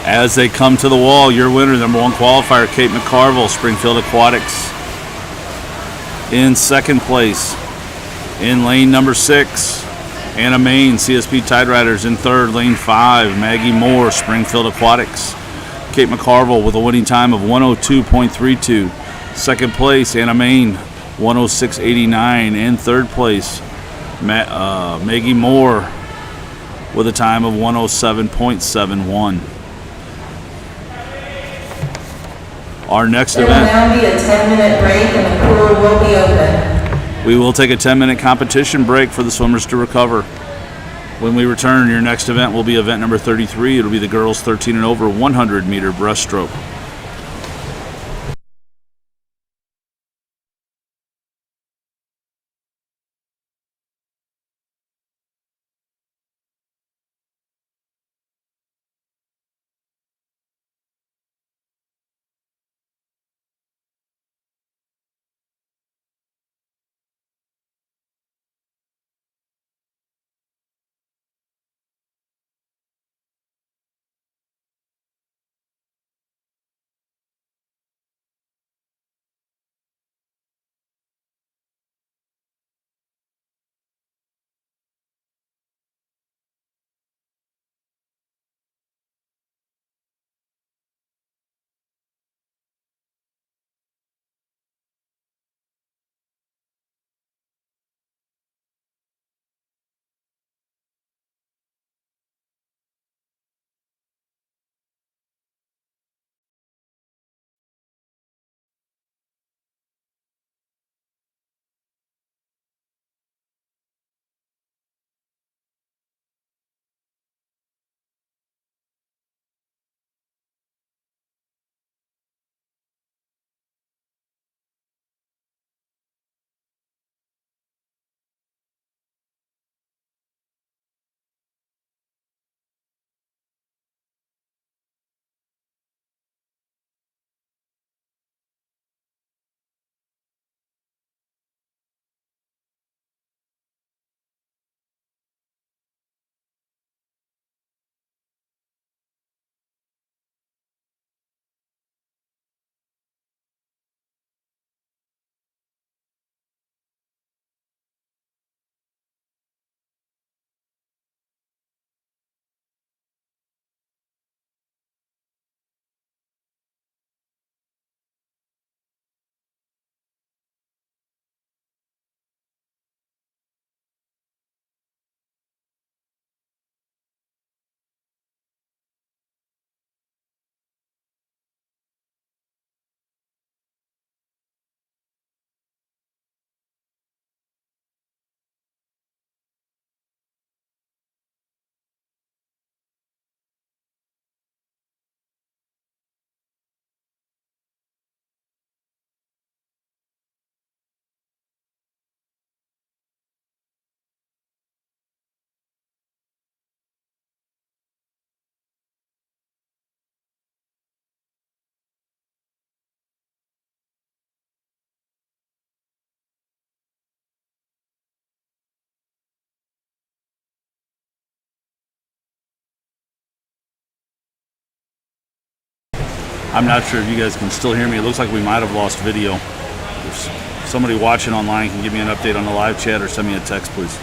S1: As they come to the wall, your winner, number 1 qualifier, Kate McCarville, Springfield Aquatics. In second place, in lane number 6, Anna Main, CSP Tide Riders. In third, lane 5, Maggie Moore, Springfield Aquatics. Kate McCarville with a winning time of 102.32. Second place, Anna Main, 106.89. In third place, Maggie Moore with a time of 107.71. Our next
S2: There will now be a 10-minute break and the pool will be open.
S1: We will take a 10-minute competition break for the swimmers to recover. When we return, your next event will be event number 33. It'll be the girls 13 and over 100-meter breaststroke. I'm not sure if you guys can still hear me. It looks like we might have lost video. If somebody watching online can give me an update on the live chat or send me a text, please.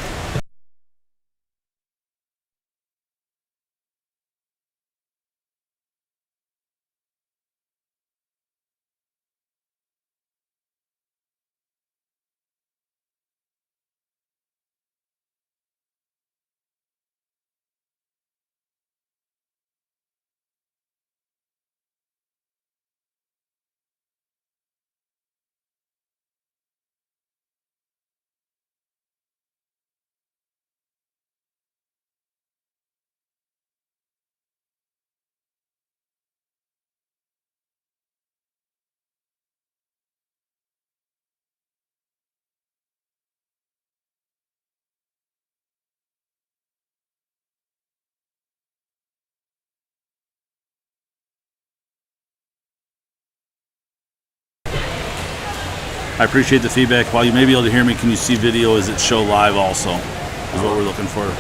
S1: I appreciate the feedback. While you may be able to hear me, can you see video? Is it show live also? Is what we're looking for.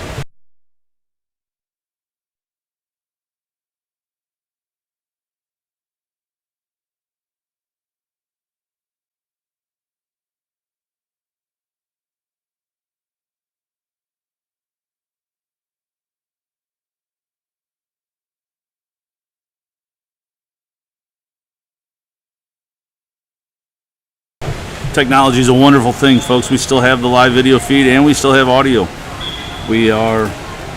S1: Technology is a wonderful thing, folks. We still have the live video feed and we still have audio. We are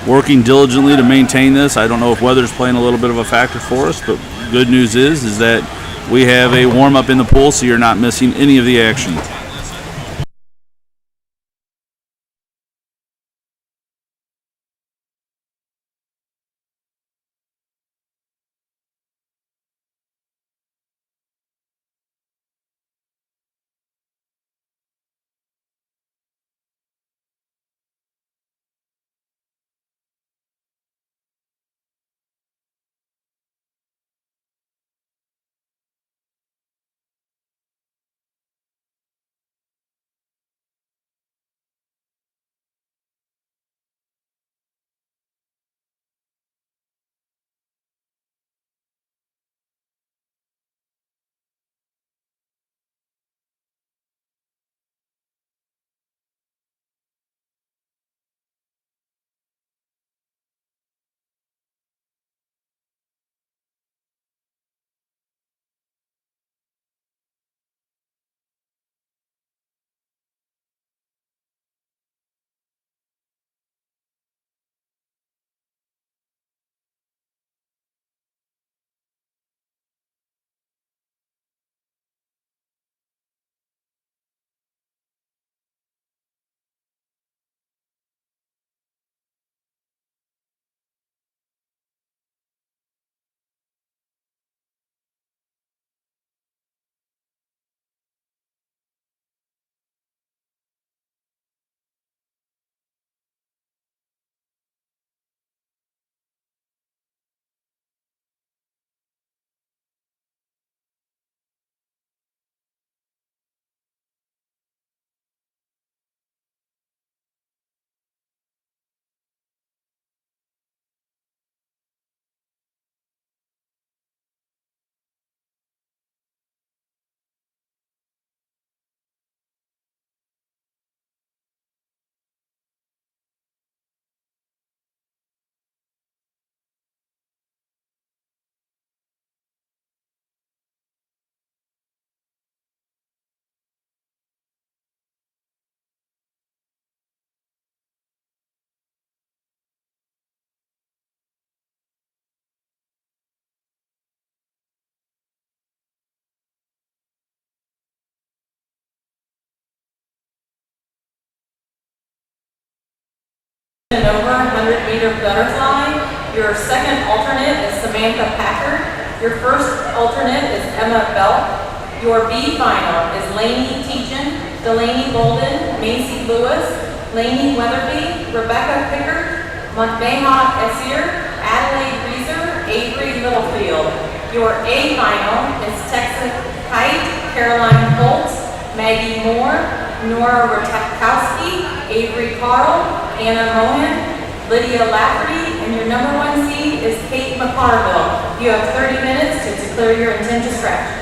S1: working diligently to maintain this. I don't know if weather's playing a little bit of a factor for us, but good news is that we have a warm-up in the pool, so you're not missing any of the action.
S2: An over 100-meter butterfly. Your second alternate is Samantha Packard. Your first alternate is Emma Belk. Your B final is Lainey Teachin, Delaney Bolden, Macy Lewis, Lainey Weatherby, Rebecca Pickard, Mahad Essir, Adelaide Reeser, Avery Littlefield. Your A final is Texas Kite, Caroline Holtz, Maggie Moore, Nora Rutkowski, Avery Carl, Anna Mohan, Lydia Lafferty, and your number 1 seed is Kate McCarville. You have 30 minutes to declare your intent to scratch.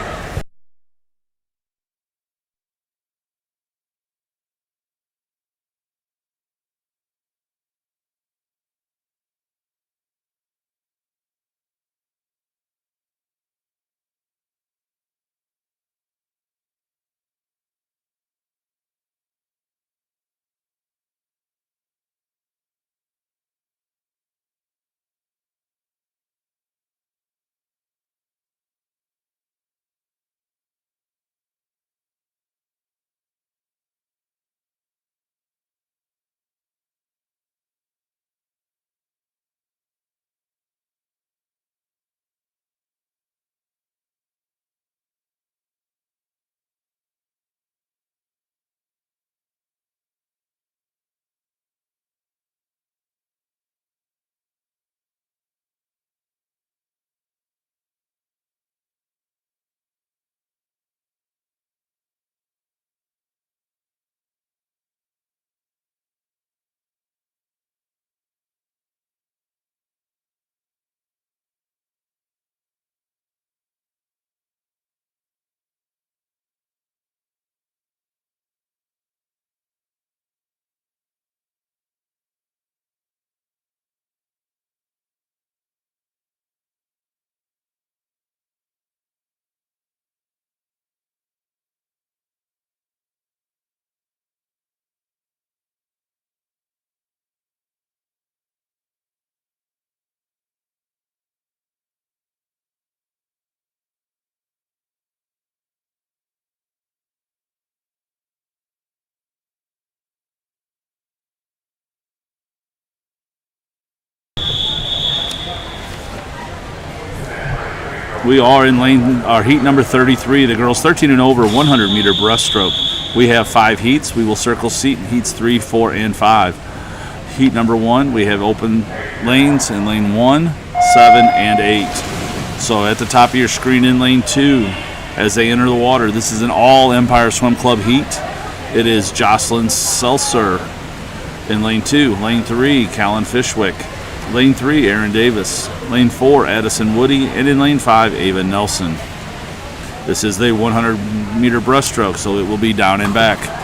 S1: We are in our heat number 33, the girls 13 and over 100 meter breaststroke. We have 5 heats. We will circle seat in heats 3, 4, and 5. Heat number 1, we have open lanes in lane 1, 7, and 8. So at the top of your screen in lane 2, as they enter the water, this is an all Empire Swim Club heat. It is Jocelyn Seltzer in lane 2. Lane 3, Callan Fishwick. Lane 3, Aaron Davis. Lane 4, Addison Woody. And in lane 5, Ava Nelson. This is the 100 meter breaststroke, so it will be down and back.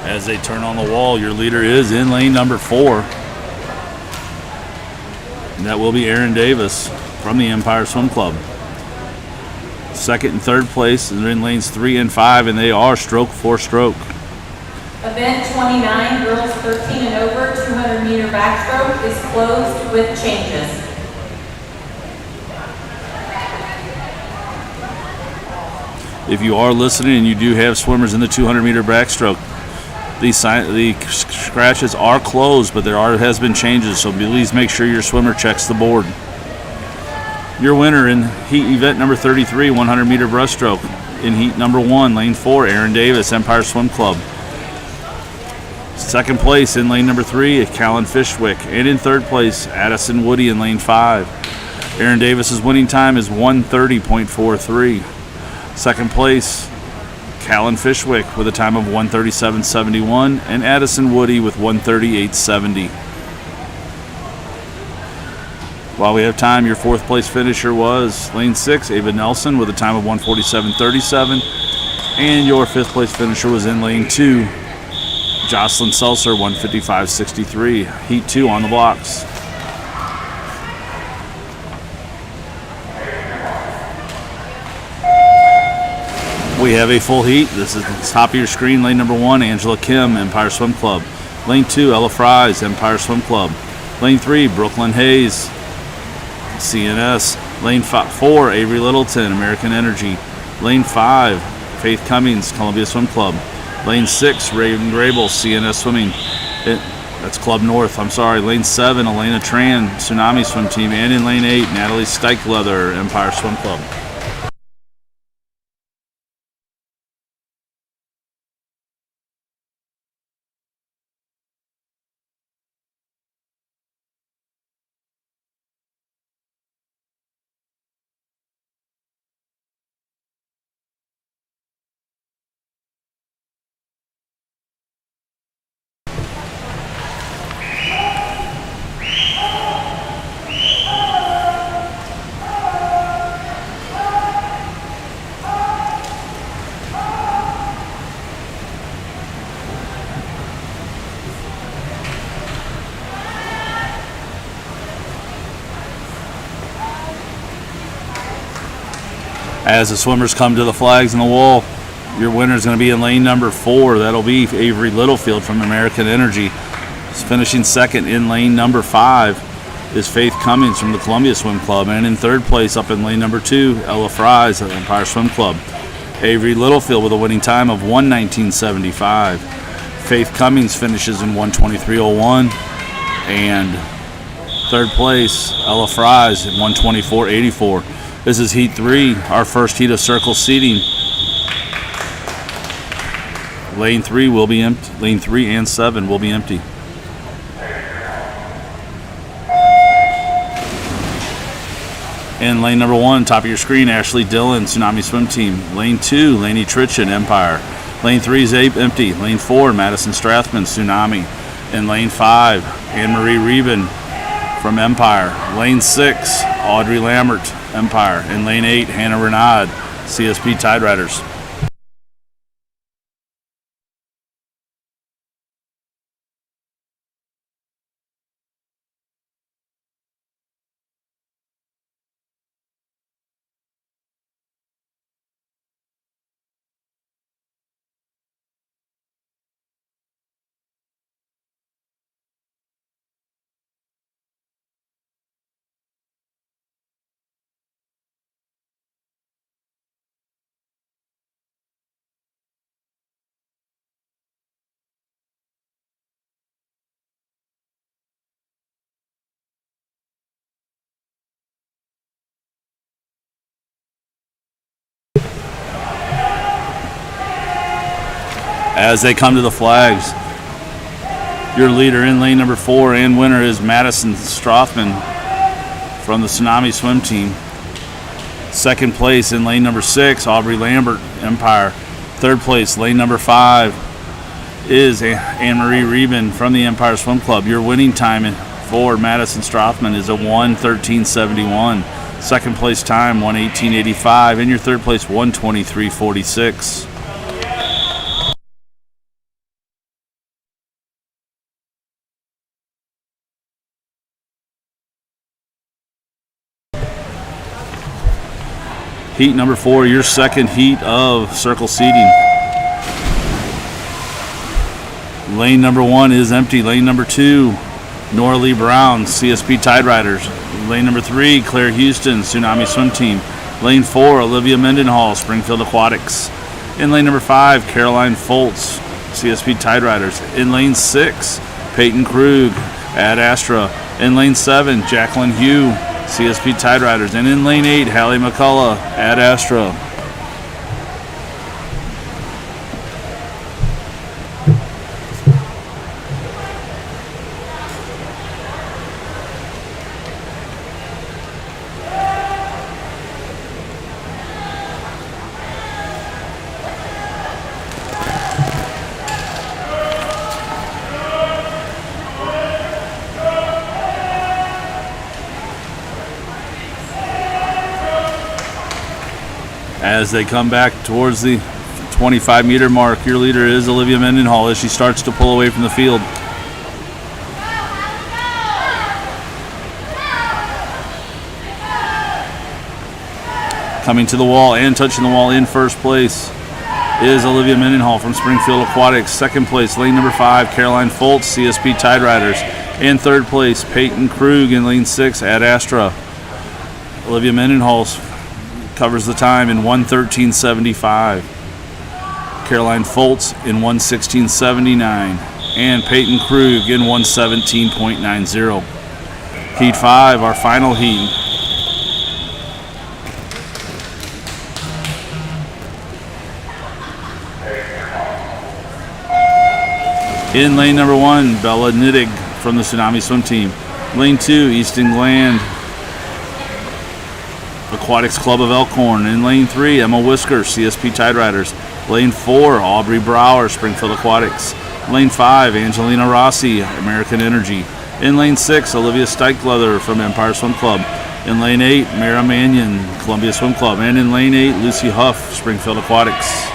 S1: As they turn on the wall, your leader is in lane number 4. And that will be Aaron Davis from the Empire Swim Club. Second and third place are in lanes 3 and 5, and they are stroke for stroke.
S2: Event 29, girls 13 and over, 200 meter backstroke is closed with changes.
S1: If you are listening and you do have swimmers in the 200 meter backstroke, the scratches are closed, but has been changes, so please make sure your swimmer checks the board. Your winner in heat event number 33, 100 meter breaststroke. In heat number 1, lane 4, Aaron Davis, Empire Swim Club. Second place in lane number 3, Callan Fishwick. And in third place, Addison Woody in lane 5. Aaron Davis's winning time is 1:30.43. Second place, Callan Fishwick with a time of 1:37.71, and Addison Woody with 1:38.70. While we have time, your fourth place finisher was lane 6, Ava Nelson, with a time of 1:47.37, and your fifth place finisher was in lane 2, Jocelyn Seltzer, 1:55.63. Heat 2 on the blocks. We have a full heat. This is the top of your screen. Lane number 1, Angela Kim, Empire Swim Club. Lane 2, Ella Fries, Empire Swim Club. Lane 3, Brooklyn Hayes, CNS. Lane 4, Avery Littleton, American Energy. Lane 5, Faith Cummings, Columbia Swim Club. Lane 6, Raven Grable, CNS Swimming. That's Club North, I'm sorry. Lane 7, Elena Tran, Tsunami Swim Team. And in lane 8, Natalie Steichleather, Empire Swim Club. As the swimmers come to the flags on the wall, your winner is going to be in lane number 4. That'll be Avery Littlefield from American Energy. Finishing second in lane number 5 is Faith Cummings from the Columbia Swim Club. And in third place, up in lane number 2, Ella Fries of Empire Swim Club. Avery Littlefield with a winning time of 1:19.75. Faith Cummings finishes in 1:23.01. And third place, Ella Fries at 1:24.84. This is heat 3, our first heat of circle seating. Lane 3 will be empty. Lane 3 and 7 will be empty. In lane number 1, top of your screen, Ashley Dillon, Tsunami Swim Team. Lane 2, Lainey Tritchin, Empire. Lane 3 is empty. Lane 4, Madison Strathman, Tsunami. In lane 5, Anne-Marie Reben from Empire. Lane 6, Audrey Lambert, Empire. In lane 8, Hannah Renaud, CSP Tide Riders. as they come to the flags. Your leader in lane number 4 and winner is Madison Strothman from the Tsunami Swim Team. Second place in lane number 6, Aubrey Lambert, Empire. Third place, lane number 5, is Anne-Marie Reben from the Empire Swim Club. Your winning time for Madison Strothman is a 1:13.71. Second place time, 1:18.85. And your third place, 1:23.46. Heat number 4, your second heat of circle seating. Lane number 1 is empty. Lane number 2, Nora Lee Brown, CSP Tide Riders. Lane number 3, Claire Houston, Tsunami Swim Team. Lane 4, Olivia Mendenhall, Springfield Aquatics. In lane number 5, Caroline Foltz, CSP Tide Riders. In lane 6, Peyton Krug, Ad Astra. In lane 7, Jacqueline Hugh, CSP Tide Riders. And in lane 8, Hallie McCullough, Ad Astra. As they come back towards the 25-meter mark, your leader is Olivia Mendenhall as she starts to pull away from the field. Coming to the wall and touching the wall in first place is Olivia Mendenhall from Springfield Aquatics. Second place, lane number 5, Caroline Foltz, CSP Tide Riders. And third place, Peyton Krug in lane 6, Ad Astra. Olivia Mendenhall covers the time in 1:13.75. Caroline Foltz in 1:16.79. And Peyton Krug in 1:17.90. Heat 5, our final heat. In lane number 1, Bella Nittig from the Tsunami Swim Team. Lane 2, Easton Gland, Aquatics Club of Elkhorn. In lane 3, Emma Whisker, CSP Tide Riders. Lane 4, Aubrey Brower, Springfield Aquatics. Lane 5, Angelina Rossi, American Energy. In lane 6, Olivia Steichleather from Empire Swim Club. In lane 8, Mara Mannion, Columbia Swim Club. And in lane 8, Lucy Huff, Springfield Aquatics.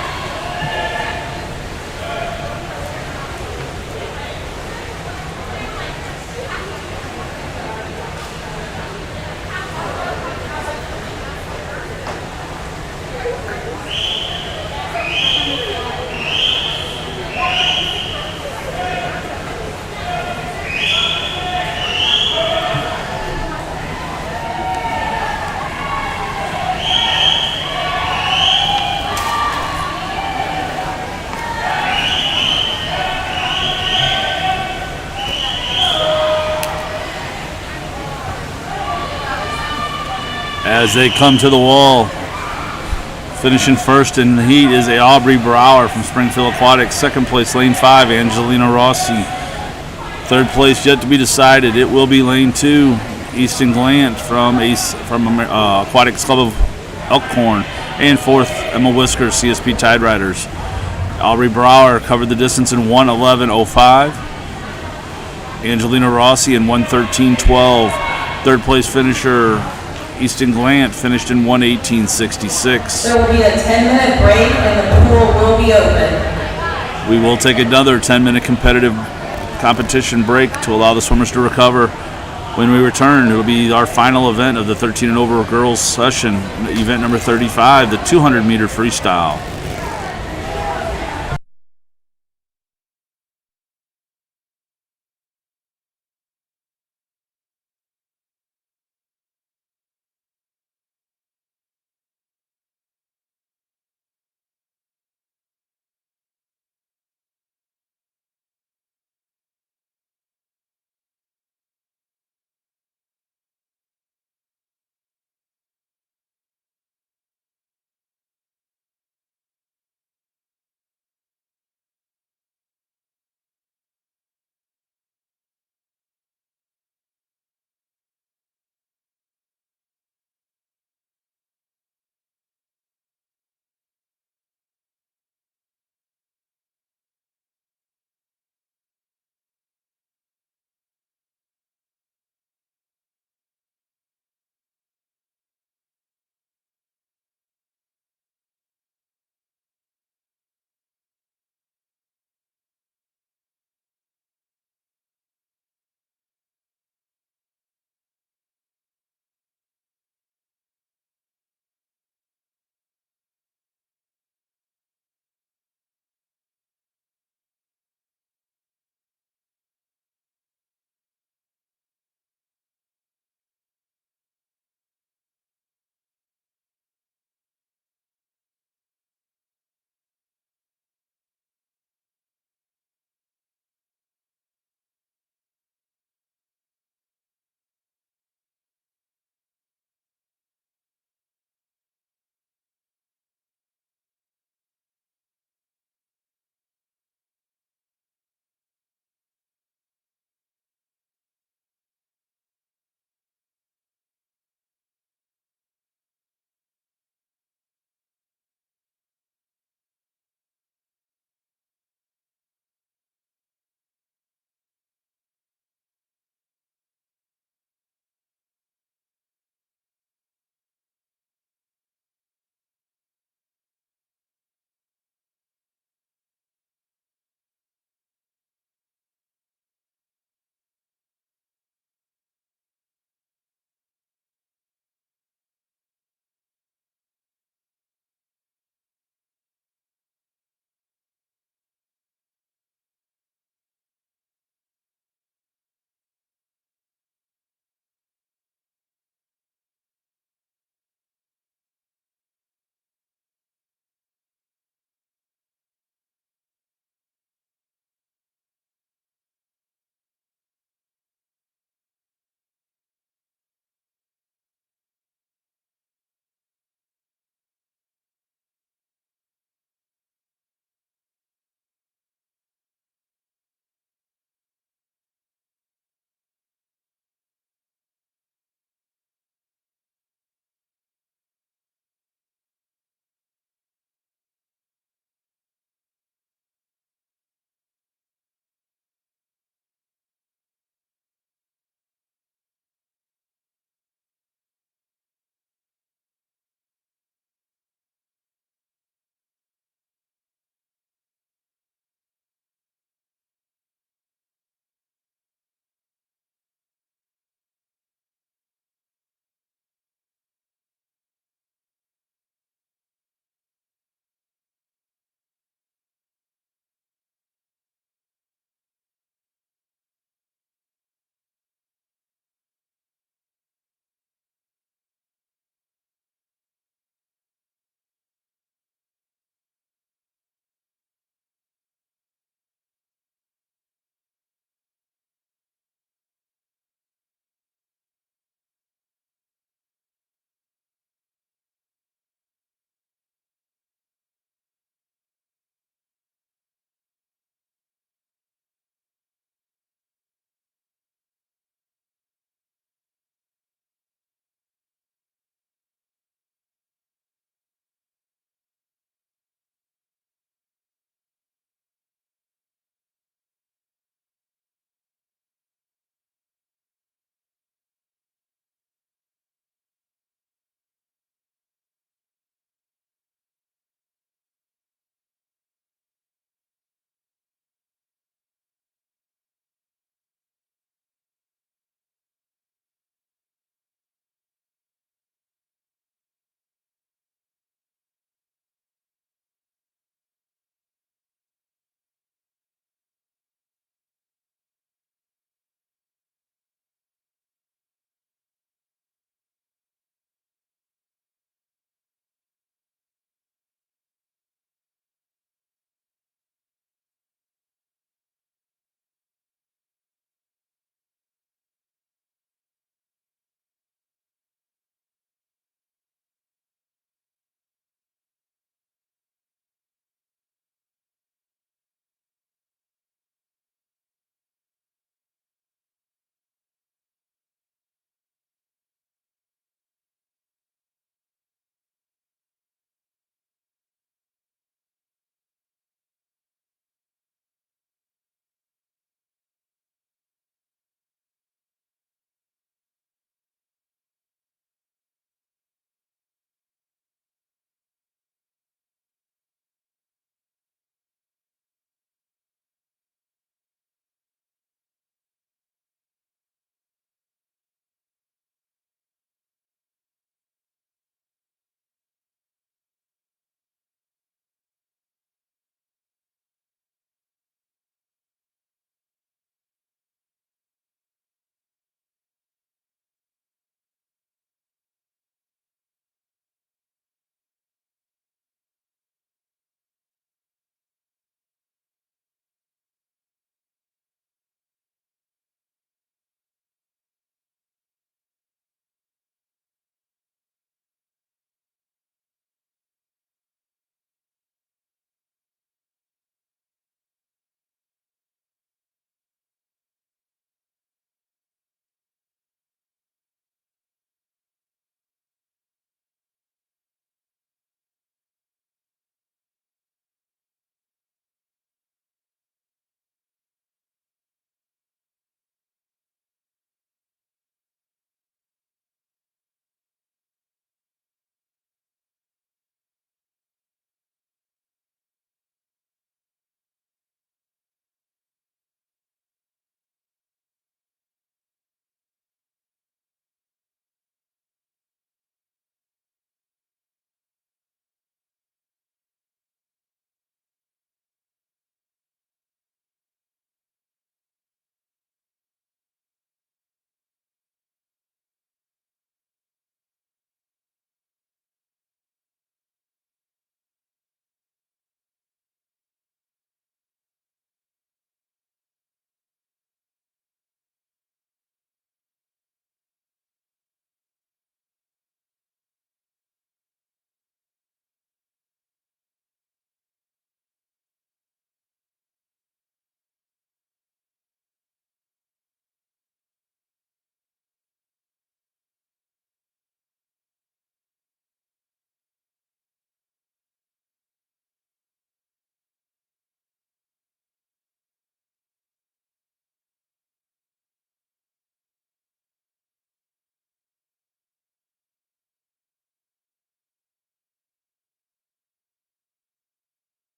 S1: As they come to the wall, finishing first in the heat is Aubrey Brower from Springfield Aquatics. Second place, lane 5, Angelina Rossi. Third place yet to be decided. It will be lane 2, Easton Glant from Aquatics Club of Elkhorn. And fourth, Emma Whisker, CSP Tide Riders. Aubrey Brower covered the distance in 1:11.05. Angelina Rossi in 1:13.12. Third place finisher Easton Glant finished in 1:18.66.
S2: There will be a 10-minute break and the pool will be open.
S1: We will take another 10-minute competitive competition break to allow the swimmers to recover. When we return, it will be our final event of the 13 and over girls session, event number 35, the 200-meter freestyle.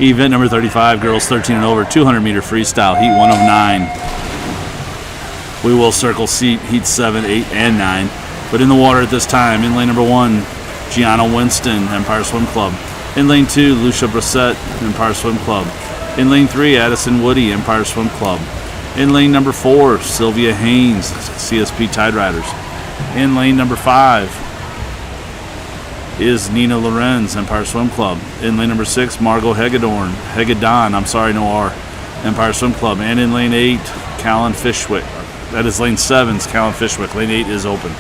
S1: Event number 35, girls 13 and over, 200-meter freestyle, heat 1 of 9. We will circle seat heat 7, 8, and 9. But in the water at this time, in lane number 1, Gianna Winston, Empire Swim Club. In lane 2, Lucia Brissett, Empire Swim Club. In lane 3, Addison Woody, Empire Swim Club. In lane number 4, Sylvia Haynes, CSP Tide Riders. In lane number 5 is Nina Lorenz, Empire Swim Club. In lane number 6, Margot Hegedon, no R, Empire Swim Club. And in lane 8, Callan Fishwick. That is lane 7's Callan Fishwick. Lane 8 is open.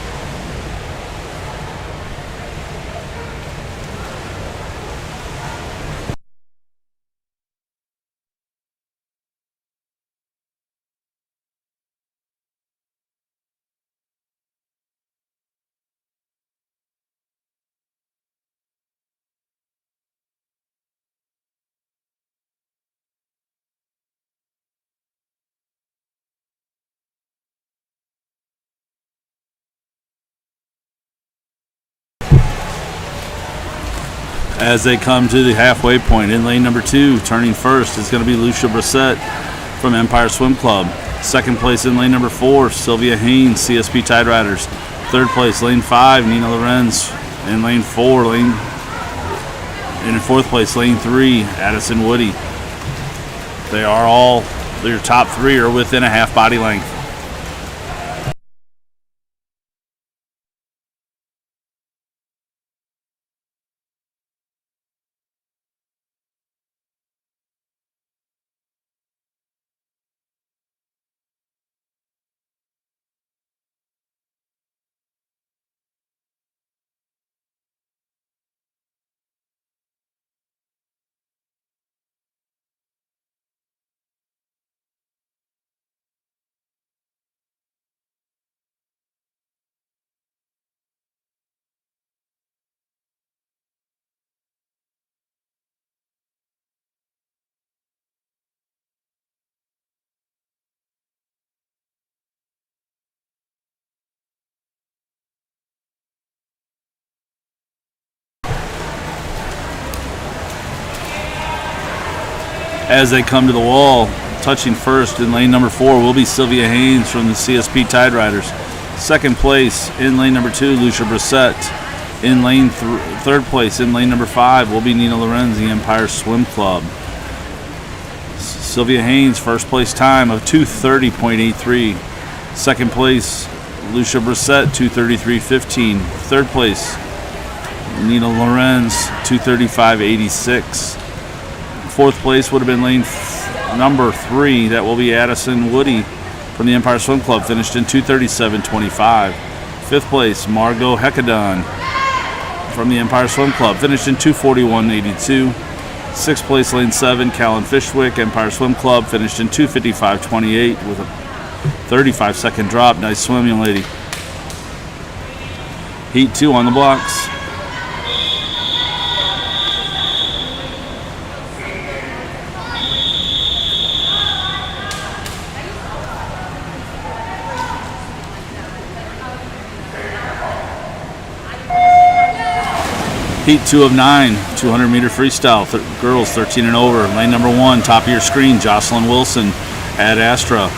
S1: As they come to the halfway point, in lane number 2, turning first, is going to be Lucia Brissett from Empire Swim Club. Second place in lane number 4, Sylvia Haynes, CSP Tide Riders. Third place, lane 5, Nina Lorenz. In lane 4, in fourth place, lane 3, Addison Woody. Their top 3 are within a half body length. As they come to the wall, touching first in lane number 4 will be Sylvia Haynes from the CSP Tide Riders. Second place in lane number 2, Lucia Brissett. In lane third place in lane number 5 will be Nina Lorenz, the Empire Swim Club. Sylvia Haynes, first place time of 2:30.83. Second place, Lucia Brissett, 2:33.15. Third place, Nina Lorenz, 2:35.86. Fourth place would have been lane number 3. That will be Addison Woody from the Empire Swim Club, finished in 2:37.25. Fifth place, Margot Hegedon from the Empire Swim Club, finished in 2:41.82. Sixth place, lane 7, Callan Fishwick, Empire Swim Club, finished in 2:55.28 with a 35-second drop. Nice swim, young lady. Heat 2 on the blocks. Heat 2 of 9, 200-meter freestyle, girls 13 and over. Lane number 1, top of your screen, Jocelyn Wilson, Ad Astra.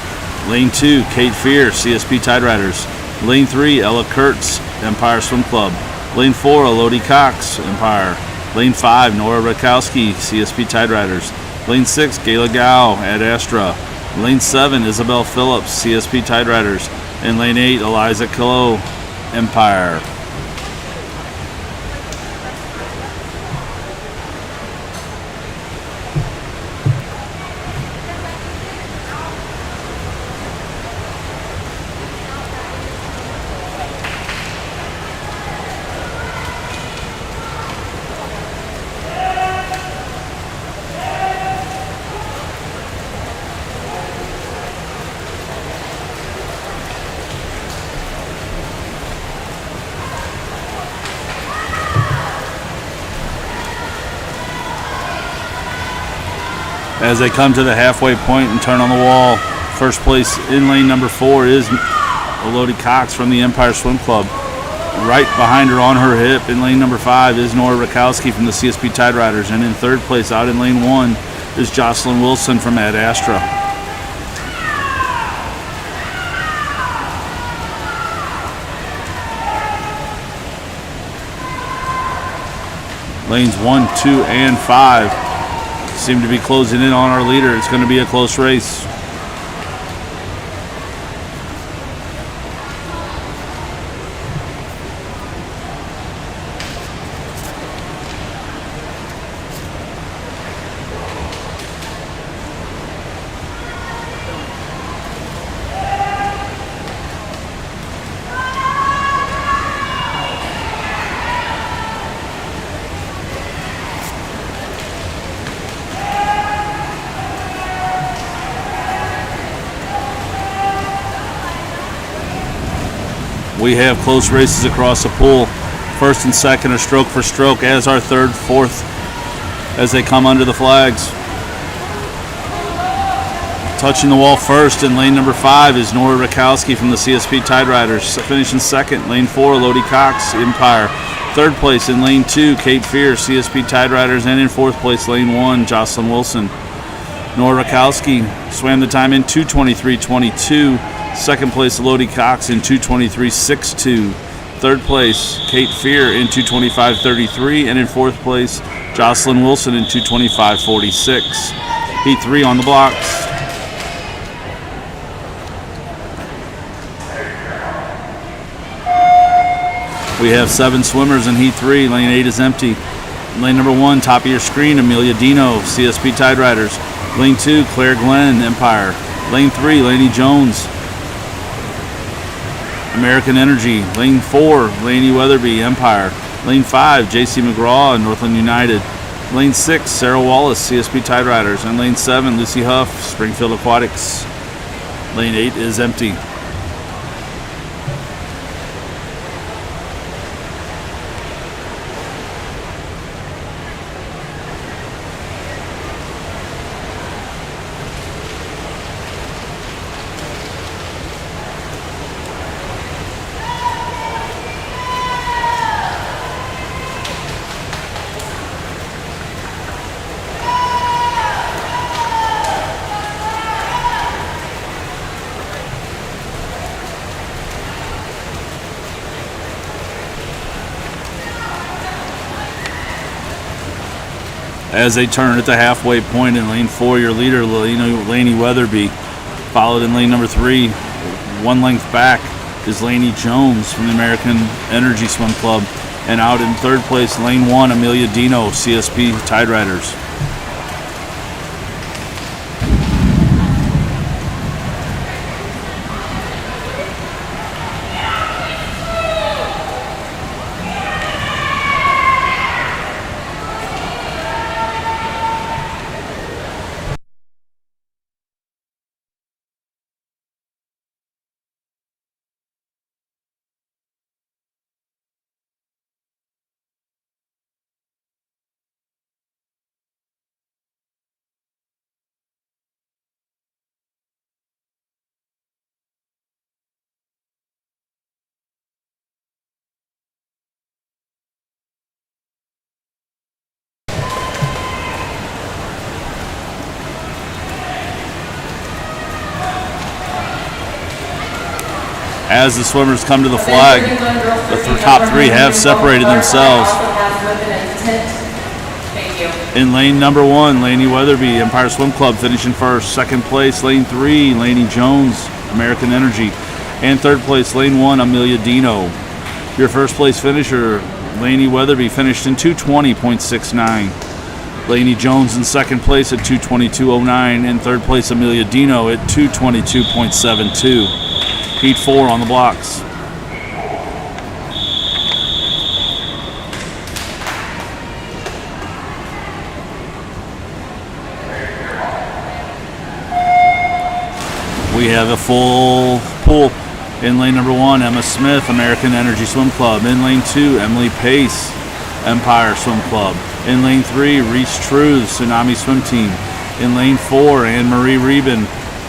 S1: Lane 2, Kate Fear, CSP Tide Riders. Lane 3, Ella Kurtz, Empire Swim Club. Lane 4, Elodie Cox, Empire. Lane 5, Nora Rakowski, CSP Tide Riders. Lane 6, Gayla Gao, Ad Astra. Lane 7, Isabel Phillips, CSP Tide Riders. And lane 8, Eliza Kilo, Empire. As they come to the halfway point and turn on the wall, first place in lane number 4 is Elodie Cox from the Empire Swim Club. right behind her on her hip in lane number 5 is Nora Rakowski from the CSP Tide Riders. And in third place out in lane 1 is Jocelyn Wilson from Ad Astra. Lanes 1, 2, and 5 seem to be closing in on our leader. It's going to be a close race. We have close races across the pool. First and second are stroke for stroke, as are third, fourth, as they come under the flags. Touching the wall first in lane number 5 is Nora Rakowski from the CSP Tide Riders. Finishing second, lane 4, Lodi Cox, Empire. Third place in lane 2, Kate Fierce, CSP Tide Riders. And in fourth place, lane 1, Jocelyn Wilson. Nora Rakowski swam the time in 2:23.22. Second place, Lodi Cox in 2:23.62. Third place, Kate Fear in 2:25.33. And in fourth place, Jocelyn Wilson in 2:25.46. Heat 3 on the blocks. We have 7 swimmers in Heat 3. Lane 8 is empty. Lane number 1, top of your screen, Amelia Dino, CSP Tide Riders. Lane 2, Claire Glenn, Empire. Lane 3, Lainey Jones, American Energy. Lane 4, Lainey Weatherby, Empire. Lane 5, JC McGraw, Northland United. Lane 6, Sarah Wallace, CSP Tide Riders. And lane 7, Lucy Huff, Springfield Aquatics. Lane 8 is empty. As they turn at the halfway point in lane 4, your leader, Lainey Weatherby. Followed in lane number 3, 1 length back, is Lainey Jones from the American Energy Swim Club. And out in third place, lane 1, Amelia Dino, CSP Tide Riders. As the swimmers come to the flag, the top 3 have separated themselves. In lane number 1, Lainey Weatherby, Empire Swim Club, finishing first. Second place, lane 3, Lainey Jones, American Energy. And third place, lane 1, Amelia Dino. Your first place finisher, Lainey Weatherby, finished in 2:20.69. Lainey Jones in second place at 2:22.09. And third place, Amelia Dino at 2:22.72. Heat 4 on the blocks. We have a full pool. In lane number 1, Emma Smith, American Energy Swim Club. In lane 2, Emily Pace, Empire Swim Club. In lane 3, Reese Truth, Tsunami Swim Team. In lane 4, Anne-Marie Reben,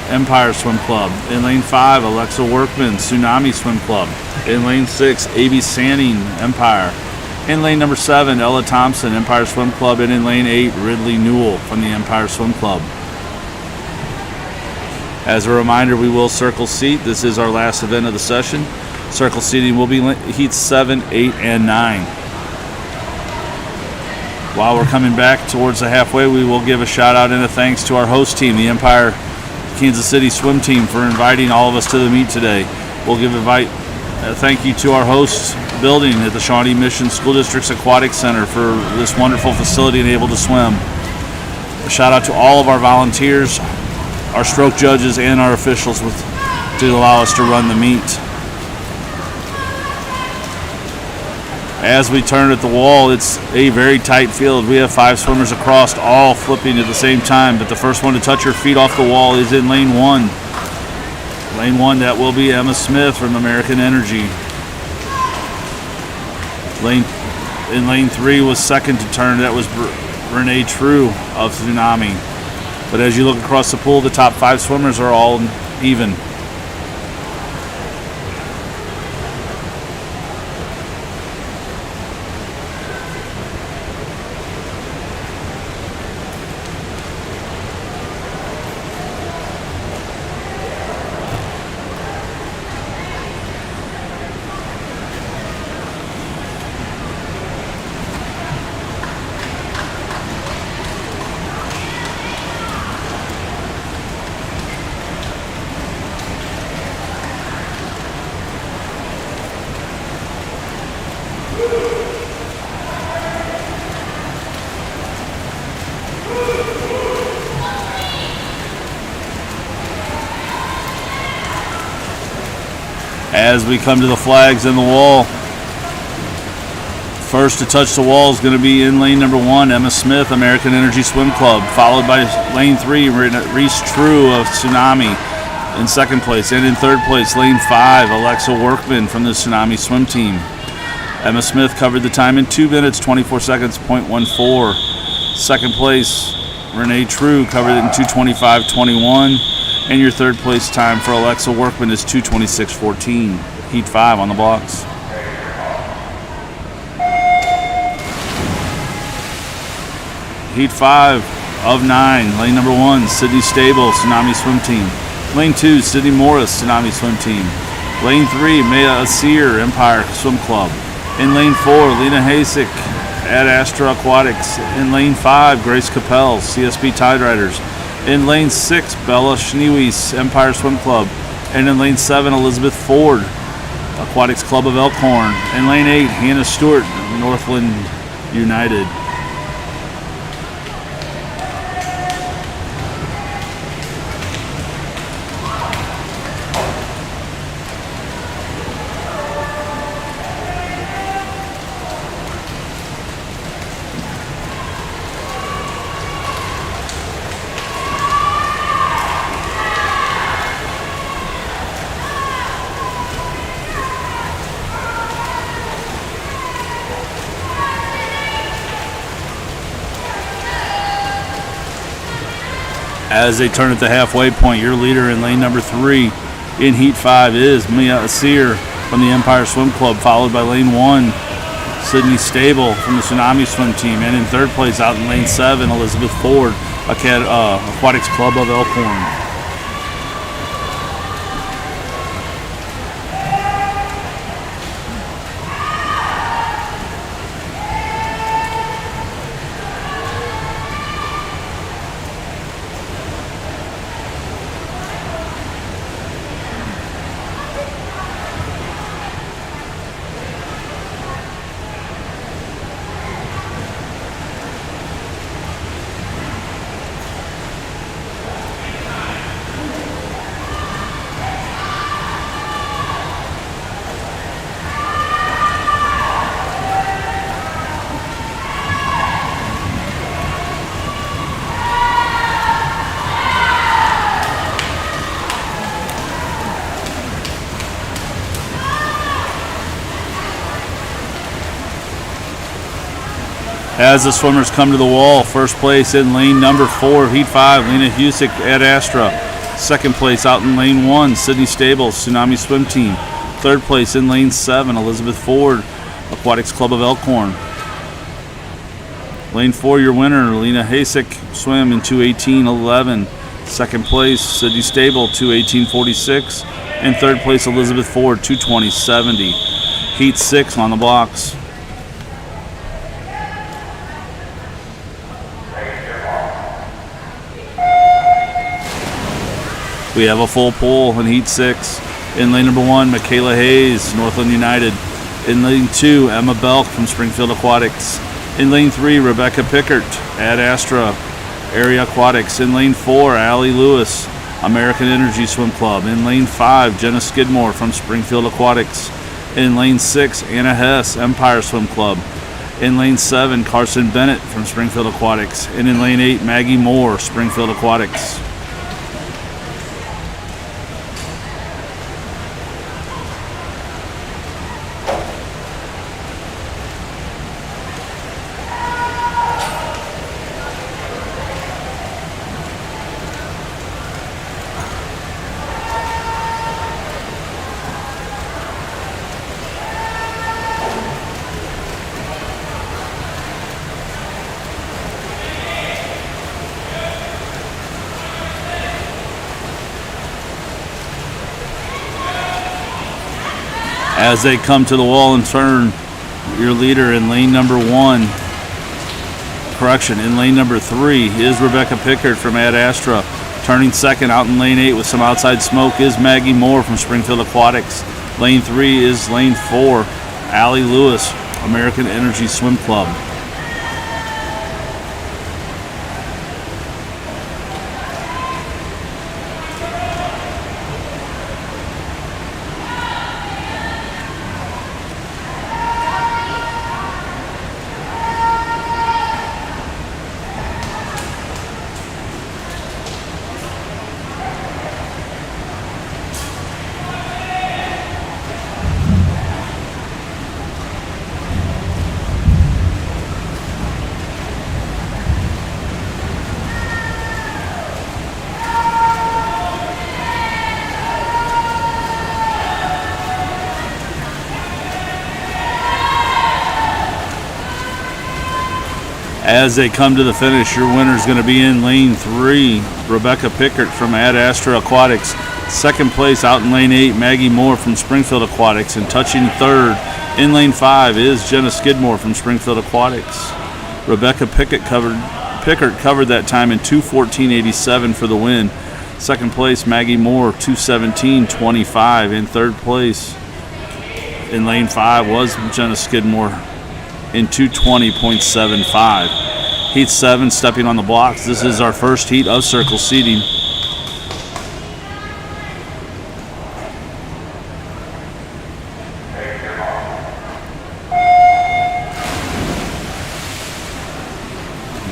S1: Empire Swim Club. In lane 5, Alexa Workman, Tsunami Swim Club. In lane 6, A.B. Sanning, Empire. In lane number 7, Ella Thompson, Empire Swim Club. And in lane 8, Ridley Newell from the Empire Swim Club. As a reminder, we will circle seat. This is our last event of the session. Circle seating will be heats 7, 8, and 9. While we're coming back towards the halfway, we will give a shout out and a thanks to our host team, the Empire Kansas City Swim Team, for inviting all of us to the meet today. We'll give a thank you to our host building at the Shawnee Mission School District's Aquatic Center for this wonderful facility and able to swim. A shout out to all of our volunteers, our stroke judges, and our officials to allow us to run the meet. As we turn at the wall, it's a very tight field. We have 5 swimmers across, all flipping at the same time, but the first one to touch her feet off the wall is in lane 1. Lane 1, that will be Emma Smith from American Energy. In lane 3 was second to turn, that was Renee True of Tsunami. But as you look across the pool, the top 5 swimmers are all even. As we come to the flags and the wall, first to touch the wall is going to be in lane number 1, Emma Smith, American Energy Swim Club, followed by lane 3, Reese True of Tsunami in second place. And in third place, lane 5, Alexa Workman from the Tsunami Swim Team. Emma Smith covered the time in 2 minutes, 24 seconds, .14. Second place, Renee True covered it in 2:25.21. And your third place time for Alexa Workman is 2:26.14. Heat 5 on the blocks. Heat 5 of 9. Lane number 1, Sydney Stable, Tsunami Swim Team. Lane 2, Sydney Morris, Tsunami Swim Team. Lane 3, Maya Asir, Empire Swim Club. In lane 4, Lena Hasek, Ad Astra Aquatics. In lane 5, Grace Capel, CSP Tide Riders. In lane 6, Bella Schneeweiss, Empire Swim Club. And in lane 7, Elizabeth Ford, Aquatics Club of Elkhorn. In lane 8, Hannah Stewart, Northland United. As they turn at the halfway point, your leader in lane number 3 in Heat 5 is Mia Asir from the Empire Swim Club, followed by lane 1, Sydney Stable from the Tsunami Swim Team. And in third place, out in lane 7, Elizabeth Ford, Aquatics Club of Elkhorn. As the swimmers come to the wall, first place in lane number 4, Heat 5, Lena Husick, Ad Astra. Second place out in lane 1, Sydney Stables, Tsunami Swim Team. Third place in lane 7, Elizabeth Ford, Aquatics Club of Elkhorn. Lane 4, your winner, Lena Hasek, swim in 2:18.11. Second place, Sydney Stable, 2:18.46. And third place, Elizabeth Ford, 2:20.70. Heat 6 on the blocks. We have a full pool in Heat 6. In lane number 1, Michaela Hayes, Northland United. In lane 2, Emma Belk from Springfield Aquatics. In lane 3, Rebecca Pickert, Ad Astra, Area Aquatics. In lane 4, Allie Lewis, American Energy Swim Club. In lane 5, Jenna Skidmore from Springfield Aquatics. In lane 6, Anna Hess, Empire Swim Club. In lane 7, Carson Bennett from Springfield Aquatics. And in lane 8, Maggie Moore, Springfield Aquatics. As they come to the wall and turn, your leader in lane number 1, in lane number 3 is Rebecca Pickard from Ad Astra. Turning second out in lane 8 with some outside smoke is Maggie Moore from Springfield Aquatics. Lane 3 is lane 4, Allie Lewis, American Energy Swim Club. As they come to the finish, your winner is going to be in lane 3, Rebecca Pickert from Ad Astra Aquatics. Second place out in lane 8, Maggie Moore from Springfield Aquatics. And touching third in lane 5 is Jenna Skidmore from Springfield Aquatics. Rebecca Pickert covered that time in 2:14.87 for the win. Second place, Maggie Moore, 2:17.25. In third place in lane 5 was Jenna Skidmore in 2:20.75. Heat 7 stepping on the blocks. This is our first heat of circle seating.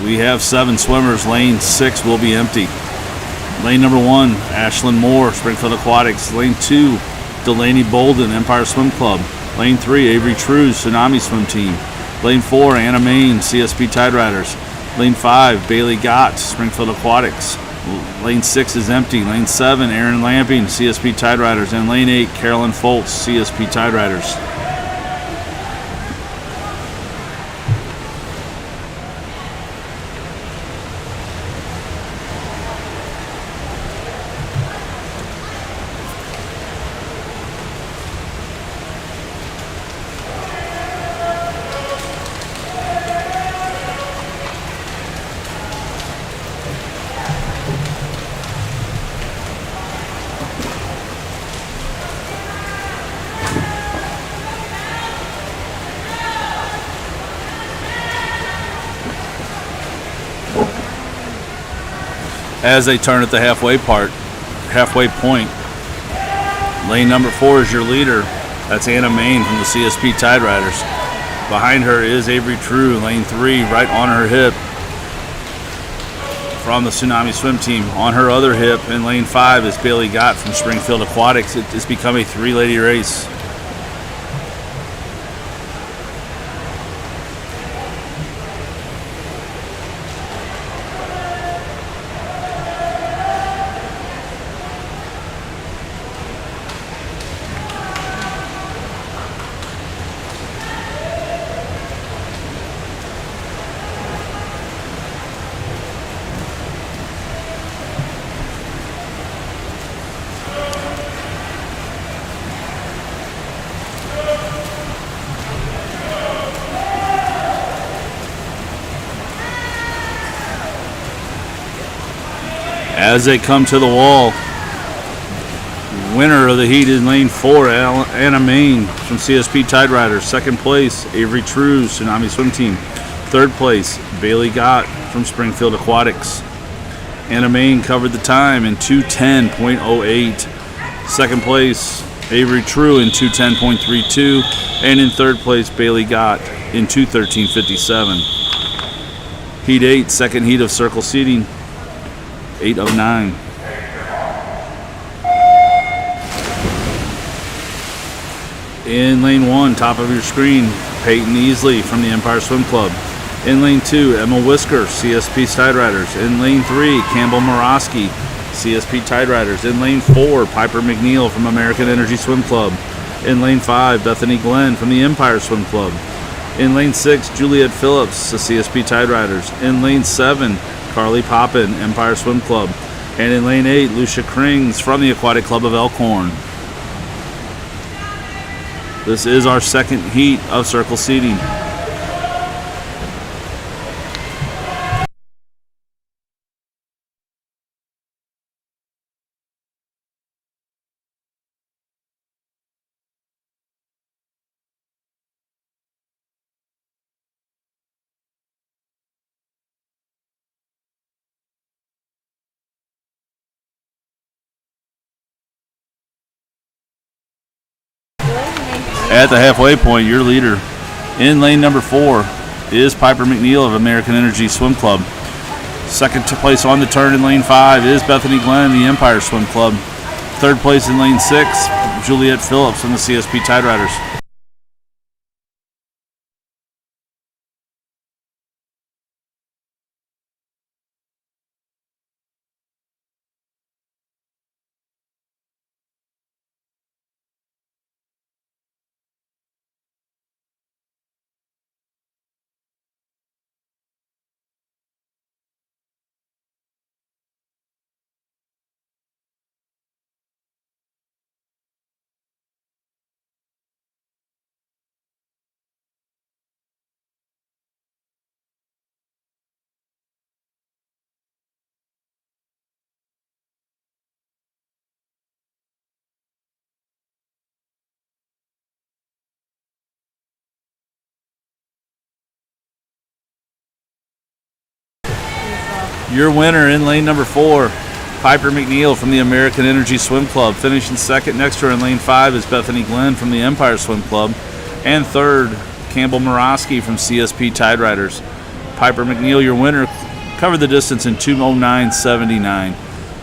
S1: We have 7 swimmers. Lane 6 will be empty. Lane number 1, Ashlyn Moore, Springfield Aquatics. Lane 2, Delaney Bolden, Empire Swim Club. Lane 3, Avery Trues, Tsunami Swim Team. Lane 4, Anna Main, CSP Tide Riders. Lane 5, Bailey Gott, Springfield Aquatics. Lane 6 is empty. Lane 7, Aaron Lamping, CSP Tide Riders. And Lane 8, Carolyn Foltz, CSP Tide Riders. As they turn at the halfway point, lane number 4 is your leader. That's Anna Main from the CSP Tide Riders. Behind her is Avery True, lane 3, right on her hip, from the Tsunami Swim Team. On her other hip in lane 5 is Bailey Gott from Springfield Aquatics. It's become a 3-lady race. As they come to the wall, winner of the heat in lane 4, Anna Main from CSP Tide Riders. Second place, Avery True, Tsunami Swim Team. Third place, Bailey Gott from Springfield Aquatics. Anna Main covered the time in 2:10.08. Second place, Avery True in 2:10.32. And in third place, Bailey Gott in 2:13.57. Heat 8, second heat of circle seating, 8 of 9. In lane 1, top of your screen, Peyton Easley from the Empire Swim Club. In lane 2, Emma Whisker, CSP Tide Riders. In lane 3, Campbell Morosky, CSP Tide Riders. In lane 4, Piper McNeil from American Energy Swim Club. In lane 5, Bethany Glenn from the Empire Swim Club. In lane 6, Juliet Phillips, the CSP Tide Riders. In lane 7, Carly Poppin, Empire Swim Club. And in lane 8, Lucia Krings from the Aquatic Club of Elkhorn. This is our second heat of circle seating. At the halfway point, your leader in lane number 4 is Piper McNeil of American Energy Swim Club. Second place on the turn in lane 5 is Bethany Glenn, the Empire Swim Club. Third place in lane 6, Juliet Phillips from the CSP Tide Riders. Your winner in lane number 4, Piper McNeil from the American Energy Swim Club. Finishing second next to her in lane 5 is Bethany Glenn from the Empire Swim Club. And third, Campbell Morosky from CSP Tide Riders. Piper McNeil, your winner, covered the distance in 2:09.79.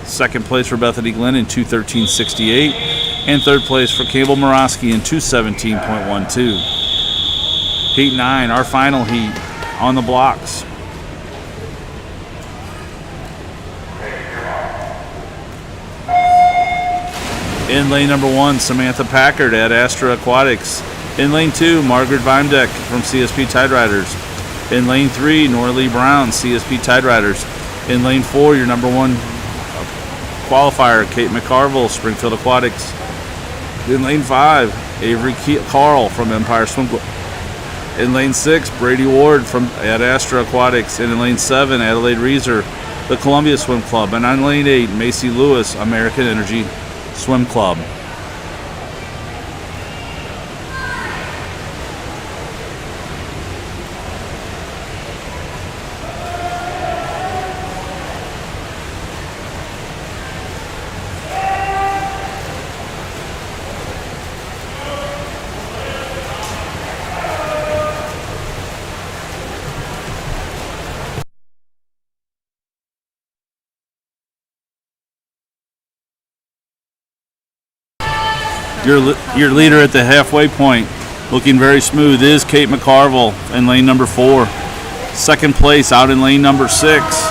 S1: Second place for Bethany Glenn in 2:13.68. And third place for Campbell Morosky in 2:17.12. Heat 9, our final heat on the blocks. In lane number 1, Samantha Packard at Astra Aquatics. In lane 2, Margaret Vimedeck from CSP Tide Riders. In lane 3, Norley Brown, CSP Tide Riders. In lane 4, your number 1 qualifier, Kate McCarville, Springfield Aquatics. In lane 5, Avery Carl from Empire Swim Club. In lane 6, Brady Ward at Astra Aquatics. And in lane 7, Adelaide Reeser, the Columbia Swim Club. And on lane 8, Macy Lewis, American Energy Swim Club. Your leader at the halfway point, looking very smooth, is Kate McCarville in lane number 4. Second place out in lane number 6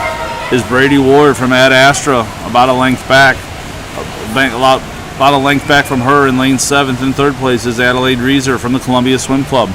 S1: is Brady Ward from Ad Astra, about a length back from her in lane 7. And third place is Adelaide Reeser from the Columbia Swim Club.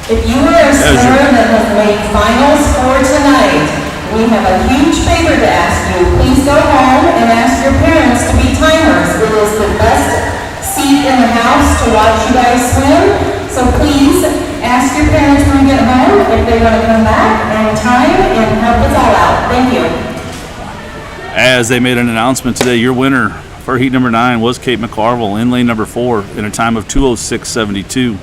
S2: If you are a swimmer that has made finals for tonight, we have a huge favor to ask you. Please go home and ask your parents to be timers. It is the best seat in the house to watch you guys swim. So please ask your parents when you get home if they want to come back and time and help us all out. Thank you.
S1: As they made an announcement today, your winner for heat number 9 was Kate McCarville in lane number 4 in a time of 2:06.72.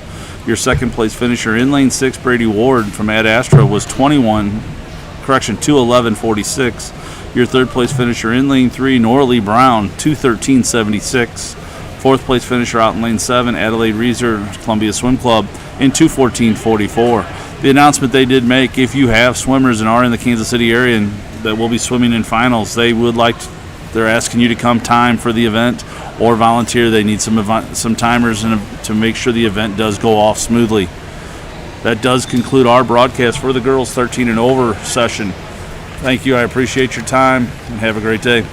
S1: Your second place finisher in lane 6, Brady Ward from Ad Astra, was 2:11.46. Your third place finisher in lane 3, Nora Lee Brown, 2:13.76. Fourth place finisher out in lane 7, Adelaide Reeser, Columbia Swim Club, in 2:14.44. The announcement they did make, if you have swimmers and are in the Kansas City area and that will be swimming in finals, they're asking you to come time for the event or volunteer. They need some timers to make sure the event does go off smoothly. That does conclude our broadcast for the girls 13 and over session. Thank you. I appreciate your time and have a great day.